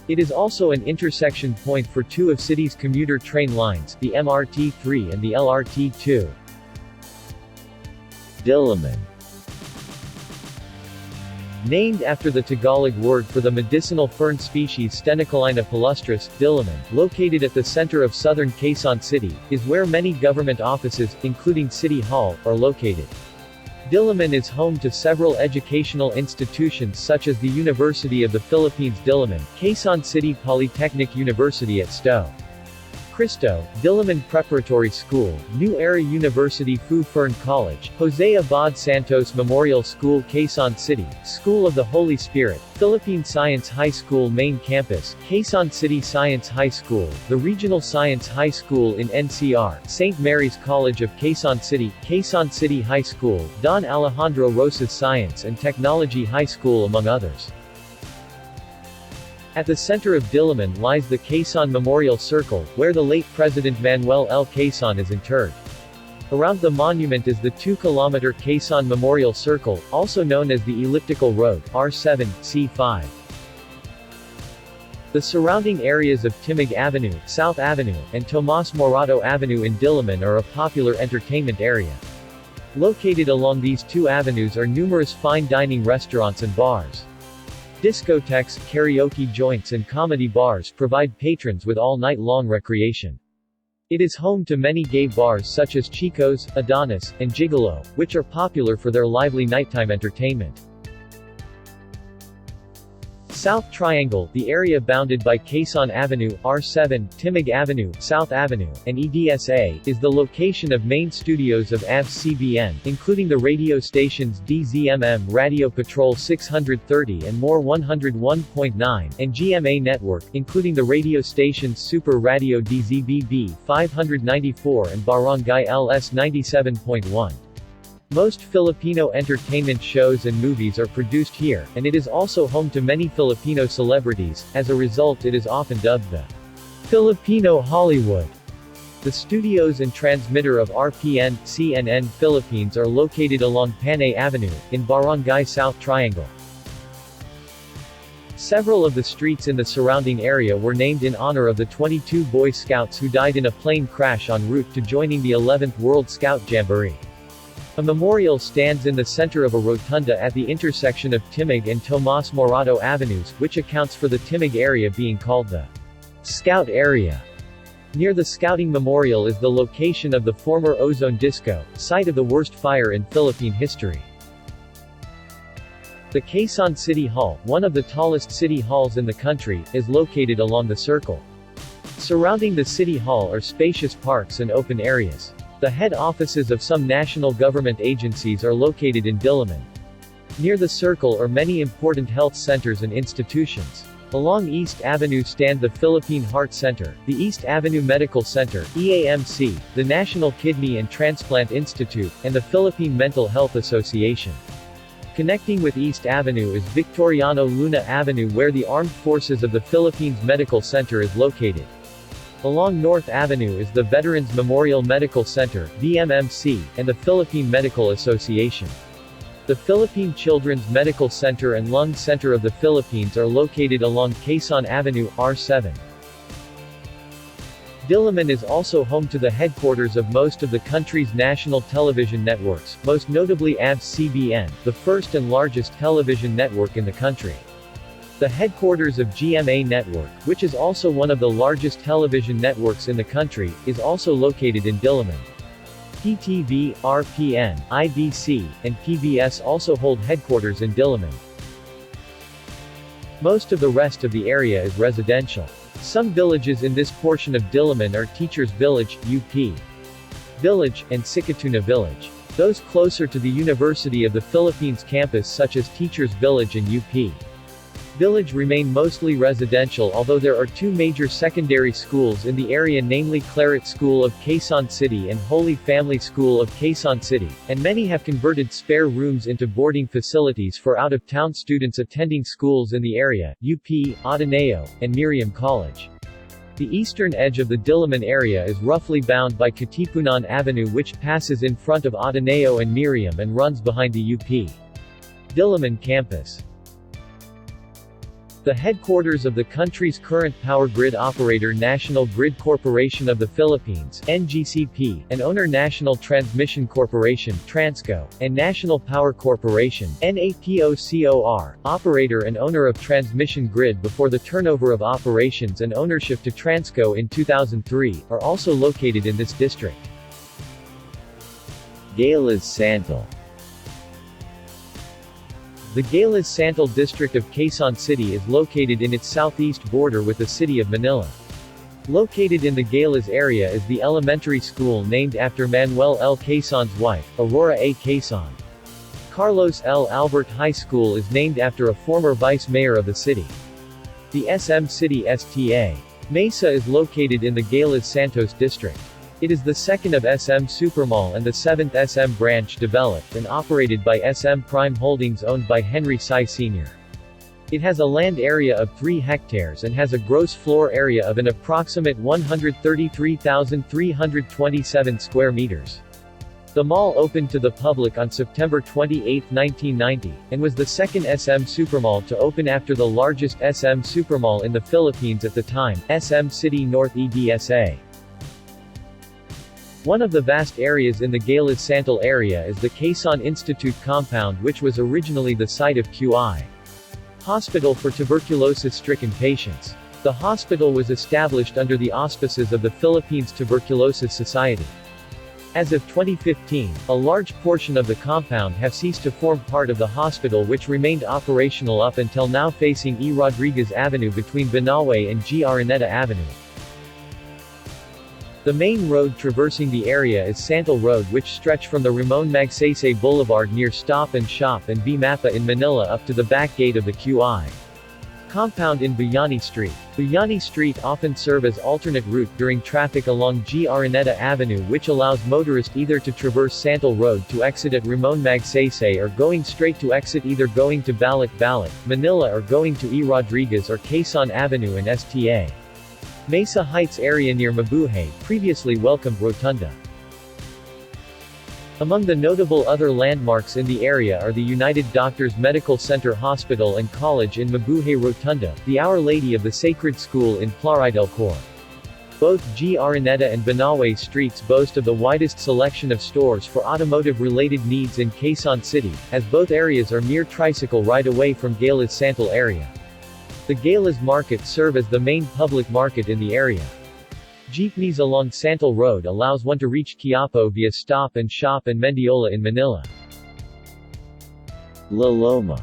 It is also an intersection point for two of city's commuter train lines, the MRT-3 and the LRT-2. Diliman. Named after the Tagalog word for the medicinal fern species Stenochilina palustris, Diliman, located at the center of southern Quezon City, is where many government offices, including City Hall, are located. Diliman is home to several educational institutions such as the University of the Philippines Diliman, Quezon City Polytechnic University at Sto. Cristo, Diliman Preparatory School, New Era University Fu Fern College, Jose Abad Santos Memorial School Quezon City, School of the Holy Spirit, Philippine Science High School Main Campus, Quezon City Science High School, the Regional Science High School in NCR, St. Mary's College of Quezon City High School, Don Alejandro Rosas Science and Technology High School among others. At the center of Diliman lies the Quezon Memorial Circle, where the late President Manuel L. Quezon is interred. Around the monument is the 2-kilometer Quezon Memorial Circle, also known as the Elliptical Road, R7, C5. The surrounding areas of Timog Avenue, South Avenue, and Tomas Morato Avenue in Diliman are a popular entertainment area. Located along these two avenues are numerous fine dining restaurants and bars. Discotheques, karaoke joints and comedy bars provide patrons with all-night-long recreation. It is home to many gay bars such as Chico's, Adonis, and Gigolo, which are popular for their lively nighttime entertainment. South Triangle, the area bounded by Quezon Avenue, R7, Timog Avenue, South Avenue, and EDSA, is the location of main studios of ABS-CBN, including the radio stations DZMM Radio Patrol 630 and More 101.9, and GMA Network, including the radio stations Super Radio DZBB 594 and Barangay LS 97.1. Most Filipino entertainment shows and movies are produced here, and it is also home to many Filipino celebrities. As a result, it is often dubbed the Filipino Hollywood. The studios and transmitter of RPN, CNN Philippines are located along Panay Avenue, in Barangay South Triangle. Several of the streets in the surrounding area were named in honor of the 22 Boy Scouts who died in a plane crash en route to joining the 11th World Scout Jamboree. A memorial stands in the center of a rotunda at the intersection of Timog and Tomas Morato Avenues, which accounts for the Timog area being called the Scout Area. Near the Scouting Memorial is the location of the former Ozone Disco, site of the worst fire in Philippine history. The Quezon City Hall, one of the tallest city halls in the country, is located along the circle. Surrounding the City Hall are spacious parks and open areas. The head offices of some national government agencies are located in Diliman. Near the circle are many important health centers and institutions. Along East Avenue stand the Philippine Heart Center, the East Avenue Medical Center, EAMC, the National Kidney and Transplant Institute, and the Philippine Mental Health Association. Connecting with East Avenue is Victoriano Luna Avenue where the Armed Forces of the Philippines Medical Center is located. Along North Avenue is the Veterans Memorial Medical Center, VMMC, and the Philippine Medical Association. The Philippine Children's Medical Center and Lung Center of the Philippines are located along Quezon Avenue, R7. Diliman is also home to the headquarters of most of the country's national television networks, most notably ABS-CBN, the first and largest television network in the country. The headquarters of GMA Network, which is also one of the largest television networks in the country, is also located in Diliman. PTV, RPN, IBC, and PBS also hold headquarters in Diliman. Most of the rest of the area is residential. Some villages in this portion of Diliman are Teachers Village, UP Village, and Sikatuna Village. Those closer to the University of the Philippines campus such as Teachers Village and UP Village remain mostly residential, although there are two major secondary schools in the area, namely Claret School of Quezon City and Holy Family School of Quezon City, and many have converted spare rooms into boarding facilities for out-of-town students attending schools in the area, UP, Ateneo, and Miriam College. The eastern edge of the Diliman area is roughly bound by Katipunan Avenue, which passes in front of Ateneo and Miriam and runs behind the UP Diliman campus. The headquarters of the country's current power grid operator National Grid Corporation of the Philippines (NGCP), and owner National Transmission Corporation (Transco), and National Power Corporation (NAPOCOR), operator and owner of transmission grid before the turnover of operations and ownership to Transco in 2003, are also located in this district. Galas Santal. The Galas Santal district of Quezon City is located in its southeast border with the city of Manila. Located in the Galas area is the elementary school named after Manuel L. Quezon's wife, Aurora A. Quezon. Carlos L. Albert High School is named after a former vice mayor of the city. The SM City Sta. Mesa is located in the Galas Santos district. It is the second of SM Supermall and the seventh SM branch developed and operated by SM Prime Holdings owned by Henry Sy Sr. It has a land area of 3 hectares and has a gross floor area of an approximate 133,327 square meters. The mall opened to the public on September 28, 1990, and was the second SM Supermall to open after the largest SM Supermall in the Philippines at the time, SM City North EDSA. One of the vast areas in the Galas Santal area is the Quezon Institute compound, which was originally the site of QI Hospital for tuberculosis-stricken patients. The hospital was established under the auspices of the Philippines Tuberculosis Society. As of 2015, a large portion of the compound have ceased to form part of the hospital, which remained operational up until now, facing E. Rodriguez Avenue between Banawe and G. Araneta Avenue. The main road traversing the area is Santal Road, which stretch from the Ramon Magsaysay Boulevard near Stop and Shop and B. Mapa in Manila up to the back gate of the QI compound in Bayani Street. Bayani Street often serve as alternate route during traffic along G. Araneta Avenue, which allows motorists either to traverse Santal Road to exit at Ramon Magsaysay or going straight to exit, either going to Balik, Manila, or going to E. Rodriguez or Quezon Avenue and Sta. Mesa Heights area near Mabuhay, previously welcomed Rotunda. Among the notable other landmarks in the area are the United Doctors Medical Center Hospital and College in Mabuhay Rotunda, the Our Lady of the Sacred School in Plaridel Cor. Both G. Araneta and Banawe streets boast of the widest selection of stores for automotive-related needs in Quezon City, as both areas are mere tricycle ride away from Galas Santal area. The Galas Market serve as the main public market in the area. Jeepneys along Santal Road allows one to reach Quiapo via Stop and Shop and Mendiola in Manila. La Loma.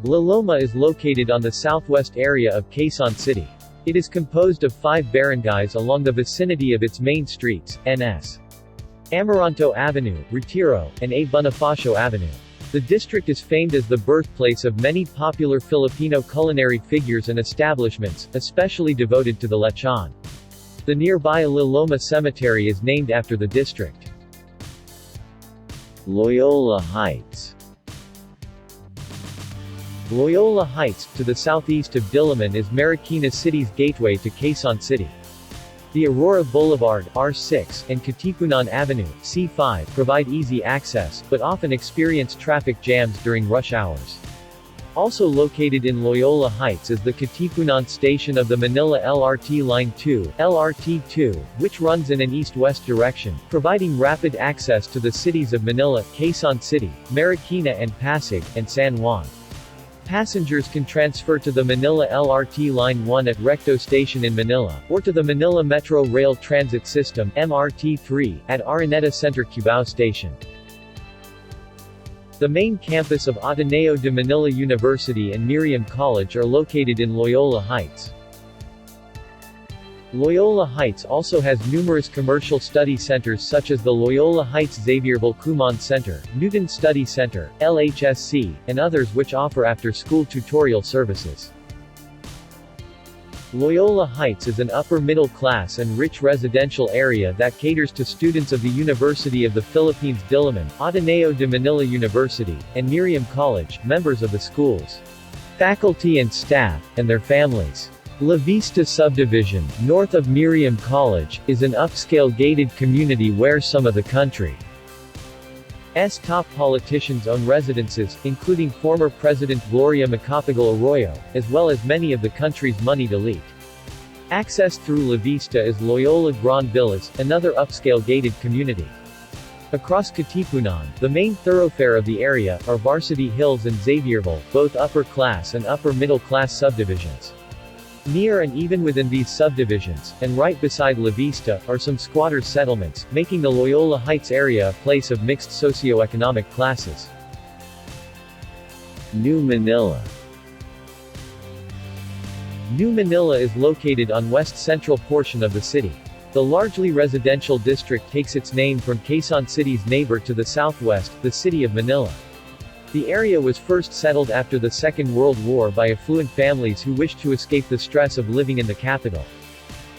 La Loma is located on the southwest area of Quezon City. It is composed of 5 barangays along the vicinity of its main streets, N.S. Amaranto Avenue, Retiro, and A. Bonifacio Avenue. The district is famed as the birthplace of many popular Filipino culinary figures and establishments, especially devoted to the lechon. The nearby La Loma Cemetery is named after the district. Loyola Heights. Loyola Heights, to the southeast of Diliman, is Marikina City's gateway to Quezon City. The Aurora Boulevard, R6, and Katipunan Avenue, C5, provide easy access, but often experience traffic jams during rush hours. Also located in Loyola Heights is the Katipunan station of the Manila LRT Line 2, LRT-2, which runs in an east-west direction, providing rapid access to the cities of Manila, Quezon City, Marikina and Pasig, and San Juan. Passengers can transfer to the Manila LRT Line 1 at Recto Station in Manila, or to the Manila Metro Rail Transit System (MRT-3) at Araneta Center Cubao Station. The main campus of Ateneo de Manila University and Miriam College are located in Loyola Heights. Loyola Heights also has numerous commercial study centers such as the Loyola Heights Xavierville Kumon Center, Newton Study Center, LHSC, and others which offer after-school tutorial services. Loyola Heights is an upper-middle-class and rich residential area that caters to students of the University of the Philippines Diliman, Ateneo de Manila University, and Miriam College, members of the schools, faculty and staff, and their families. La Vista Subdivision, north of Miriam College, is an upscale gated community where some of the country's top politicians own residences, including former President Gloria Macapagal Arroyo, as well as many of the country's moneyed elite. Access through La Vista is Loyola Grand Villas, another upscale gated community. Across Katipunan, the main thoroughfare of the area, are Varsity Hills and Xavierville, both upper-class and upper-middle-class subdivisions. Near and even within these subdivisions, and right beside La Vista, are some squatters' settlements, making the Loyola Heights area a place of mixed socio-economic classes. New Manila. New Manila is located on west-central portion of the city. The largely residential district takes its name from Quezon City's neighbor to the southwest, the city of Manila. The area was first settled after the Second World War by affluent families who wished to escape the stress of living in the capital.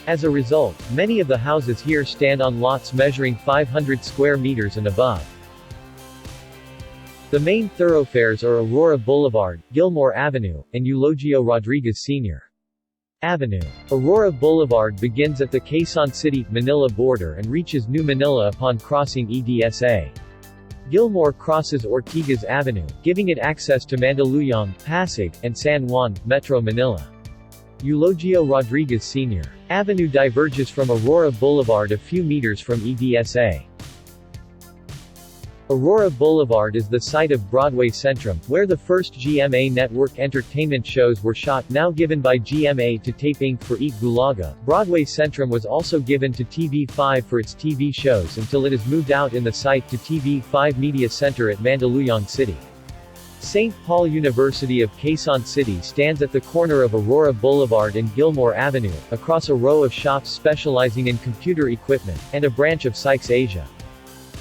As a result, many of the houses here stand on lots measuring 500 square meters and above. The main thoroughfares are Aurora Boulevard, Gilmore Avenue, and Eulogio Rodriguez Sr. Avenue. Aurora Boulevard begins at the Quezon City, Manila border and reaches New Manila upon crossing EDSA. Gilmore crosses Ortigas Avenue, giving it access to Mandaluyong, Pasig, and San Juan, Metro Manila. Eulogio Rodriguez Sr. Avenue diverges from Aurora Boulevard a few meters from EDSA. Aurora Boulevard is the site of Broadway Centrum, where the first GMA Network entertainment shows were shot, now given by GMA to Tape Inc. for Eat Bulaga. Broadway Centrum was also given to TV5 for its TV shows until it is moved out in the site to TV5 Media Center at Mandaluyong City. St. Paul University of Quezon City stands at the corner of Aurora Boulevard and Gilmore Avenue, across a row of shops specializing in computer equipment, and a branch of Sykes Asia.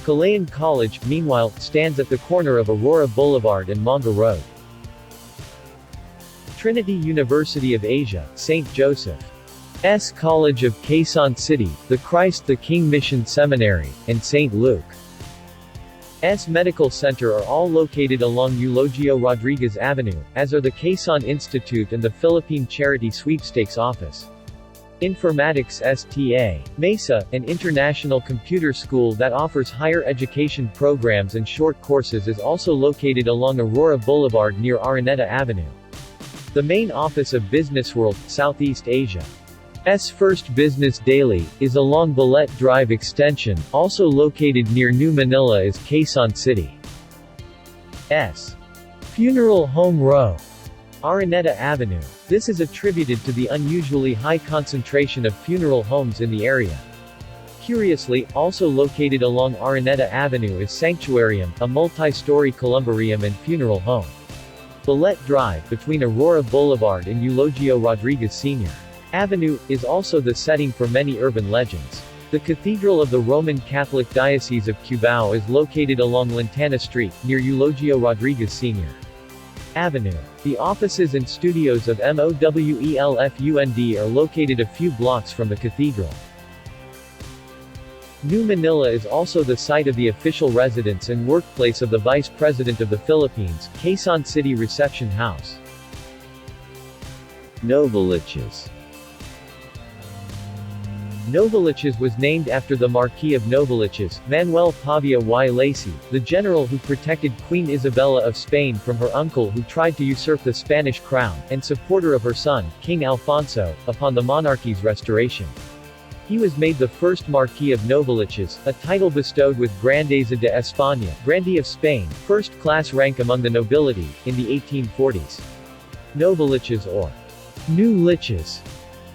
Calayan College, meanwhile, stands at the corner of Aurora Boulevard and Manga Road. Trinity University of Asia, St. Joseph's College of Quezon City, the Christ the King Mission Seminary, and St. Luke's Medical Center are all located along Eulogio Rodriguez Avenue, as are the Quezon Institute and the Philippine Charity Sweepstakes Office. Informatics STA. Mesa, an international computer school that offers higher education programs and short courses, is also located along Aurora Boulevard near Araneta Avenue. The main office of Businessworld, Southeast Asia's first business daily, is along Ballet Drive Extension. Also located near New Manila is Quezon City's Funeral Home Row, Araneta Avenue. This is attributed to the unusually high concentration of funeral homes in the area. Curiously, also located along Araneta Avenue is Sanctuarium, a multi-story columbarium and funeral home. Ballet Drive, between Aurora Boulevard and Eulogio Rodriguez Sr. Avenue, is also the setting for many urban legends. The Cathedral of the Roman Catholic Diocese of Cubao is located along Lantana Street, near Eulogio Rodriguez Sr. Avenue. The offices and studios of MOWELFUND are located a few blocks from the cathedral. New Manila is also the site of the official residence and workplace of the Vice President of the Philippines, Quezon City Reception House. Novaliches. Novaliches was named after the Marquis of Novaliches, Manuel Pavia y Lacy, the general who protected Queen Isabella of Spain from her uncle who tried to usurp the Spanish crown, and supporter of her son, King Alfonso, upon the monarchy's restoration. He was made the first Marquis of Novaliches, a title bestowed with Grandeza de España, Grandee of Spain, first-class rank among the nobility, in the 1840s. Novaliches, or New Liches,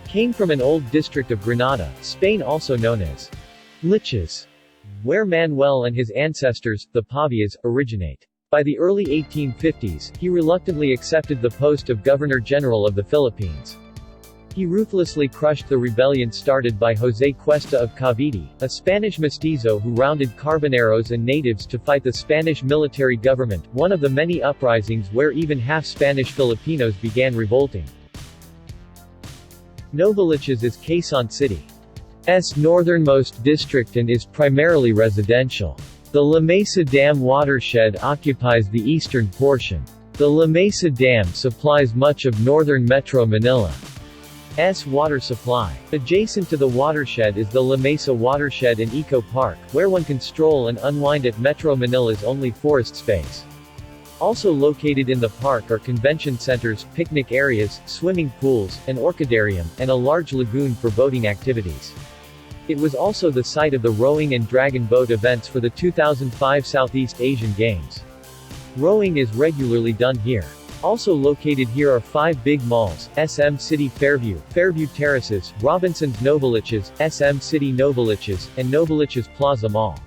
came from an old district of Granada, Spain, also known as Liches, where Manuel and his ancestors, the Pavias, originate. By the early 1850s, he reluctantly accepted the post of Governor-General of the Philippines. He ruthlessly crushed the rebellion started by José Cuesta of Cavite, a Spanish mestizo who rounded carboneros and natives to fight the Spanish military government, one of the many uprisings where even half-Spanish Filipinos began revolting. Novaliches is Quezon City's northernmost district and is primarily residential. The La Mesa Dam watershed occupies the eastern portion. The La Mesa Dam supplies much of northern Metro Manila. water supply. Adjacent to the watershed is the La Mesa Watershed and Eco Park, where one can stroll and unwind at Metro Manila's only forest space. Also located in the park are convention centers, picnic areas, swimming pools, an orchidarium, and a large lagoon for boating activities. It was also the site of the rowing and dragon boat events for the 2005 Southeast Asian Games. Rowing is regularly done here. Also located here are 5 big malls: SM City Fairview, Fairview Terraces, Robinson's Novaliches, SM City Novaliches, and Novaliches Plaza Mall.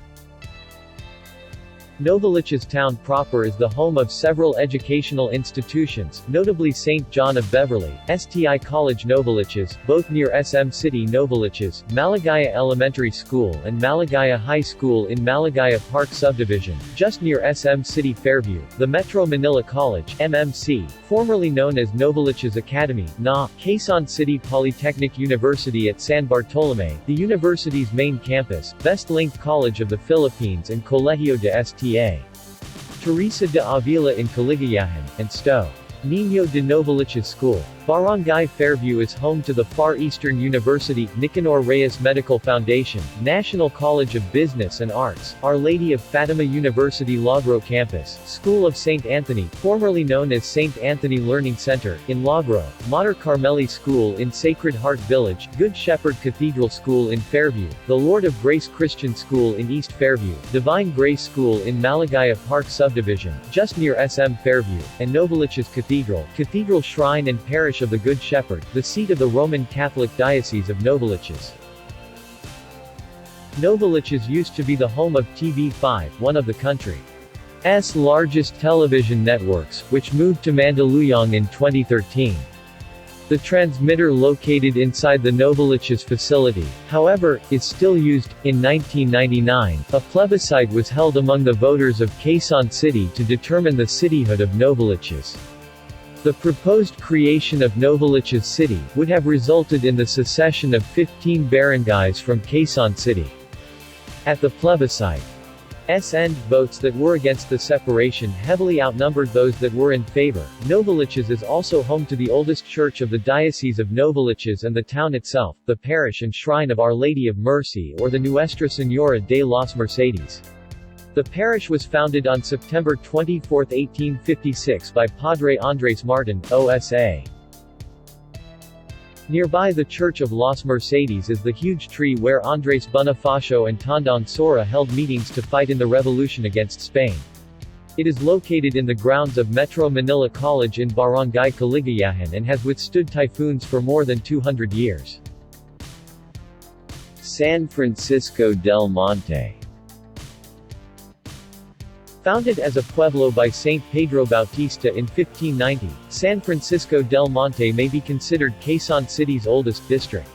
Novaliches town proper is the home of several educational institutions, notably St. John of Beverly, STI College Novaliches, both near SM City Novaliches, Malagaya Elementary School and Malagaya High School in Malagaya Park Subdivision, just near SM City Fairview, the Metro Manila College, MMC, formerly known as Novaliches Academy, NA, Quezon City Polytechnic University at San Bartolome, the university's main campus, Best Linked College of the Philippines and Colegio de Sta. Teresa de Avila in Caligayahan, and Sto. Niño de Novaliches School. Barangay Fairview is home to the Far Eastern University, Nicanor Reyes Medical Foundation, National College of Business and Arts, Our Lady of Fatima University Logro Campus, School of St. Anthony, formerly known as St. Anthony Learning Center, in Logro, Mater Carmeli School in Sacred Heart Village, Good Shepherd Cathedral School in Fairview, the Lord of Grace Christian School in East Fairview, Divine Grace School in Malagaya Park Subdivision, just near SM Fairview, and Novaliches Cathedral, Cathedral Shrine and Parish of the Good Shepherd, the seat of the Roman Catholic Diocese of Novaliches. Novaliches used to be the home of TV5, one of the country's largest television networks, which moved to Mandaluyong in 2013. The transmitter located inside the Novaliches facility, however, is still used. In 1999, a plebiscite was held among the voters of Quezon City to determine the cityhood of Novaliches. The proposed creation of Novaliches City would have resulted in the secession of 15 barangays from Quezon City. At the plebiscite's end, votes that were against the separation heavily outnumbered those that were in favor. Novaliches is also home to the oldest church of the Diocese of Novaliches and the town itself, the parish and shrine of Our Lady of Mercy or the Nuestra Señora de las Mercedes. The parish was founded on September 24, 1856 by Padre Andres Martin, OSA. Nearby the Church of Las Mercedes is the huge tree where Andres Bonifacio and Tandang Sora held meetings to fight in the revolution against Spain. It is located in the grounds of Metro Manila College in Barangay Caligayahan and has withstood typhoons for more than 200 years. San Francisco del Monte. Founded as a pueblo by Saint Pedro Bautista in 1590, San Francisco del Monte may be considered Quezon City's oldest district.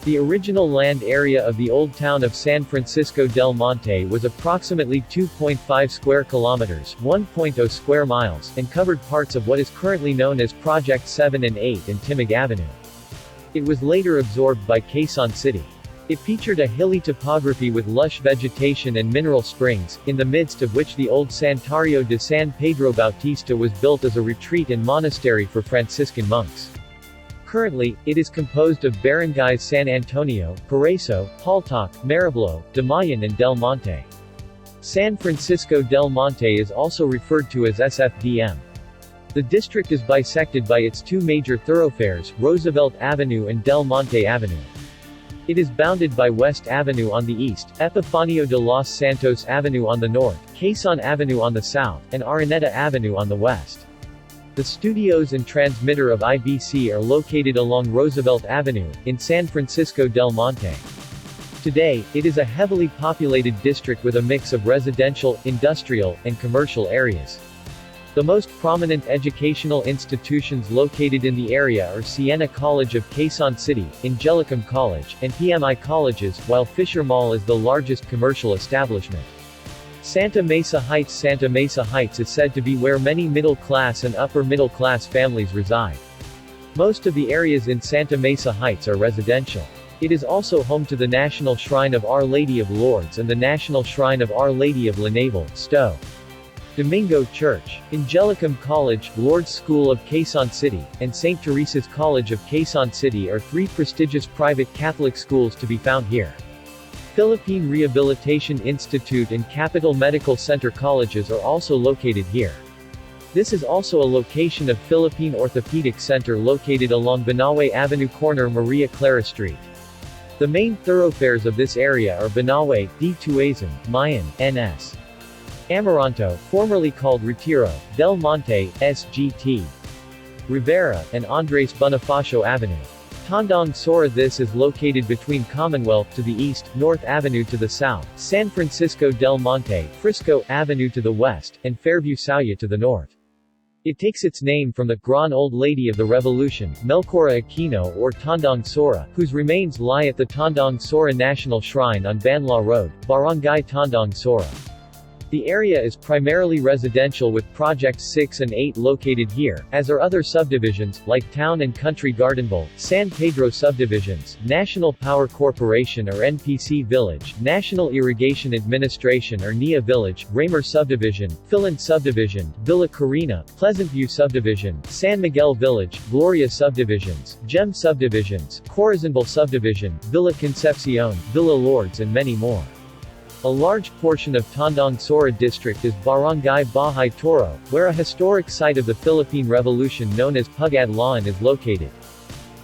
The original land area of the old town of San Francisco del Monte was approximately 2.5 square kilometers, 1.0 square miles, and covered parts of what is currently known as Project 7 and 8 and Timog Avenue. It was later absorbed by Quezon City. It featured a hilly topography with lush vegetation and mineral springs, in the midst of which the old Santuario de San Pedro Bautista was built as a retreat and monastery for Franciscan monks. Currently, it is composed of barangays San Antonio, Paraíso, Paltok, Mariblo, Damayan and Del Monte. San Francisco del Monte is also referred to as SFDM. The district is bisected by its two major thoroughfares, Roosevelt Avenue and Del Monte Avenue. It is bounded by West Avenue on the east, Epifanio de los Santos Avenue on the north, Quezon Avenue on the south, and Araneta Avenue on the west. The studios and transmitter of IBC are located along Roosevelt Avenue, in San Francisco del Monte. Today, it is a heavily populated district with a mix of residential, industrial, and commercial areas. The most prominent educational institutions located in the area are Siena College of Quezon City, Angelicum College, and PMI colleges, while Fisher Mall is the largest commercial establishment. Santa Mesa Heights is said to be where many middle-class and upper-middle-class families reside. Most of the areas in Santa Mesa Heights are residential. It is also home to the National Shrine of Our Lady of Lourdes and the National Shrine of Our Lady of La Naval, Sto. Domingo Church, Angelicum College, Lourdes School of Quezon City, and St. Teresa's College of Quezon City are three prestigious private Catholic schools to be found here. Philippine Rehabilitation Institute and Capital Medical Center colleges are also located here. This is also a location of Philippine Orthopedic Center located along Banawe Avenue corner Maria Clara Street. The main thoroughfares of this area are Banawe, D. Tuazon, Mayan, N.S. Amaranto, formerly called Retiro, Del Monte, SGT. Rivera, and Andres Bonifacio Avenue. Tandang Sora. This is located between Commonwealth to the east, North Avenue to the south, San Francisco del Monte, Frisco Avenue to the west, and Fairview Sauya to the north. It takes its name from the Grand Old Lady of the Revolution, Melchora Aquino or Tandang Sora, whose remains lie at the Tandang Sora National Shrine on Banlaw Road, Barangay Tandang Sora. The area is primarily residential with Projects 6 and 8 located here, as are other subdivisions, like Town and Country Gardenville, San Pedro subdivisions, National Power Corporation or NPC Village, National Irrigation Administration or NIA Village, Raymer Subdivision, Filan Subdivision, Villa Corina, Pleasantview Subdivision, San Miguel Village, Gloria Subdivisions, Gem Subdivisions, Corazonville Subdivision, Villa Concepcion, Villa Lourdes and many more. A large portion of Tandang Sora district is Barangay Bahay Toro, where a historic site of the Philippine Revolution known as Pug-Adlawan is located.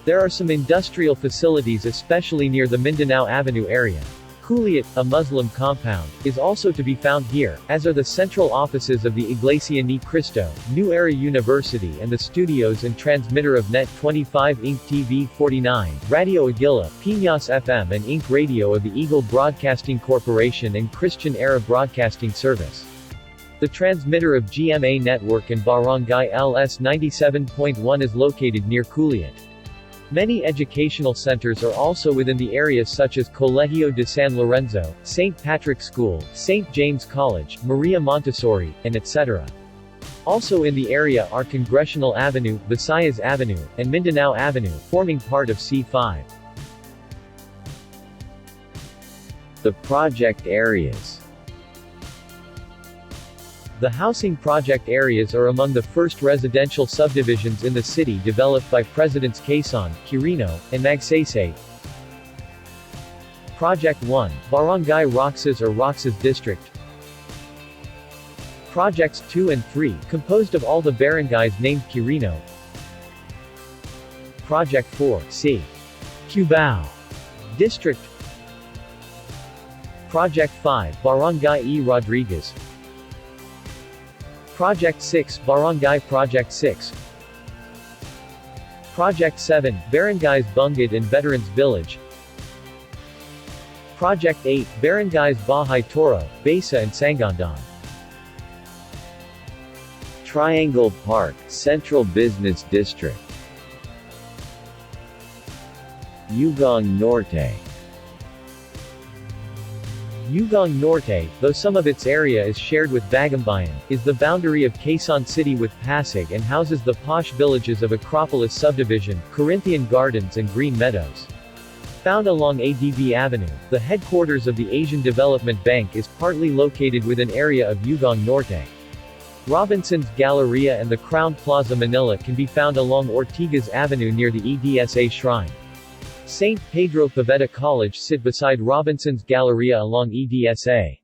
There are some industrial facilities especially near the Mindanao Avenue area. Kuliat, a Muslim compound, is also to be found here, as are the central offices of the Iglesia ni Cristo, New Era University and the studios and transmitter of Net 25 Inc. TV 49, Radio Aguila, Piñas FM and Inc. Radio of the Eagle Broadcasting Corporation and Christian Era Broadcasting Service. The transmitter of GMA Network and Barangay LS 97.1 is located near Kuliat. Many educational centers are also within the area such as Colegio de San Lorenzo, St. Patrick's School, St. James College, Maria Montessori, and etc. Also in the area are Congressional Avenue, Visayas Avenue, and Mindanao Avenue, forming part of C5. The project areas. The housing project areas are among the first residential subdivisions in the city developed by Presidents Quezon, Quirino, and Magsaysay. Project 1, Barangay Roxas or Roxas District. Projects 2 and 3, composed of all the barangays named Quirino. Project 4, C. Cubao District. Project 5, Barangay E. Rodriguez. Project 6, Barangay Project 6. Project 7, Barangays Bungad and Veterans Village. Project 8, Barangays Bahay Toro, Besa and Sangandan. Triangle Park, Central Business District. Ugong Norte. Ugong Norte, though some of its area is shared with Bagumbayan, is the boundary of Quezon City with Pasig and houses the posh villages of Acropolis Subdivision, Corinthian Gardens and Green Meadows. Found along ADV Avenue, the headquarters of the Asian Development Bank is partly located within area of Ugong Norte. Robinson's Galleria and the Crown Plaza Manila can be found along Ortigas Avenue near the EDSA Shrine. St. Pedro Pavetta College sit beside Robinson's Galleria along EDSA.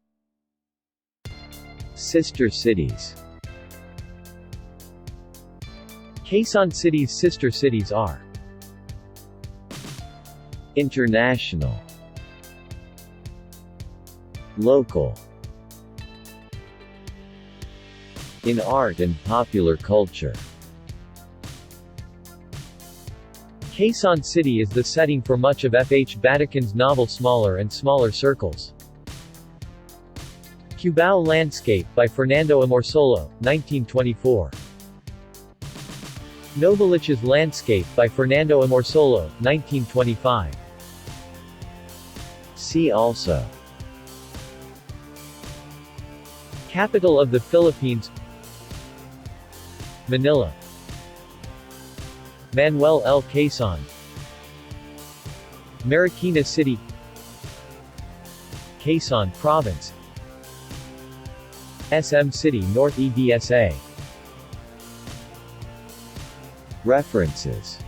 Sister cities. Quezon City's sister cities are international, local. In art and popular culture, Quezon City is the setting for much of F.H. Batican's novel Smaller and Smaller Circles. Cubao Landscape, by Fernando Amorsolo, 1924. Novalich's Landscape, by Fernando Amorsolo, 1925. See also: Capital of the Philippines, Manila. Manuel L. Quezon. Marikina City, Quezon Province. SM City North EDSA. References.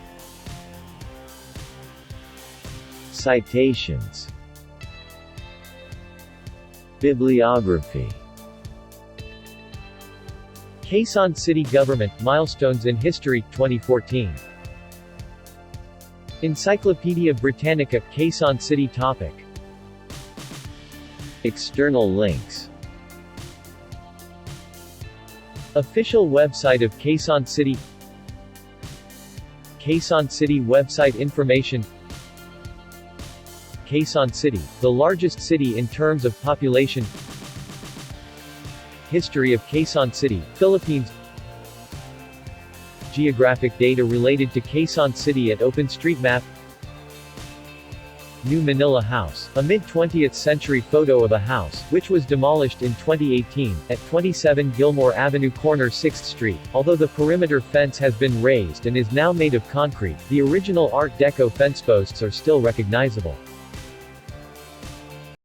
Citations. Bibliography. Quezon City Government, Milestones in History, 2014. Encyclopedia Britannica, Quezon City topic. External links. Official website of Quezon City. Quezon City website information. Quezon City, the largest city in terms of population. History of Quezon City, Philippines. Geographic data related to Quezon City at OpenStreetMap. New Manila House, a mid-20th century photo of a house, which was demolished in 2018, at 27 Gilmore Avenue corner 6th Street. Although the perimeter fence has been raised and is now made of concrete, the original Art Deco fence posts are still recognizable.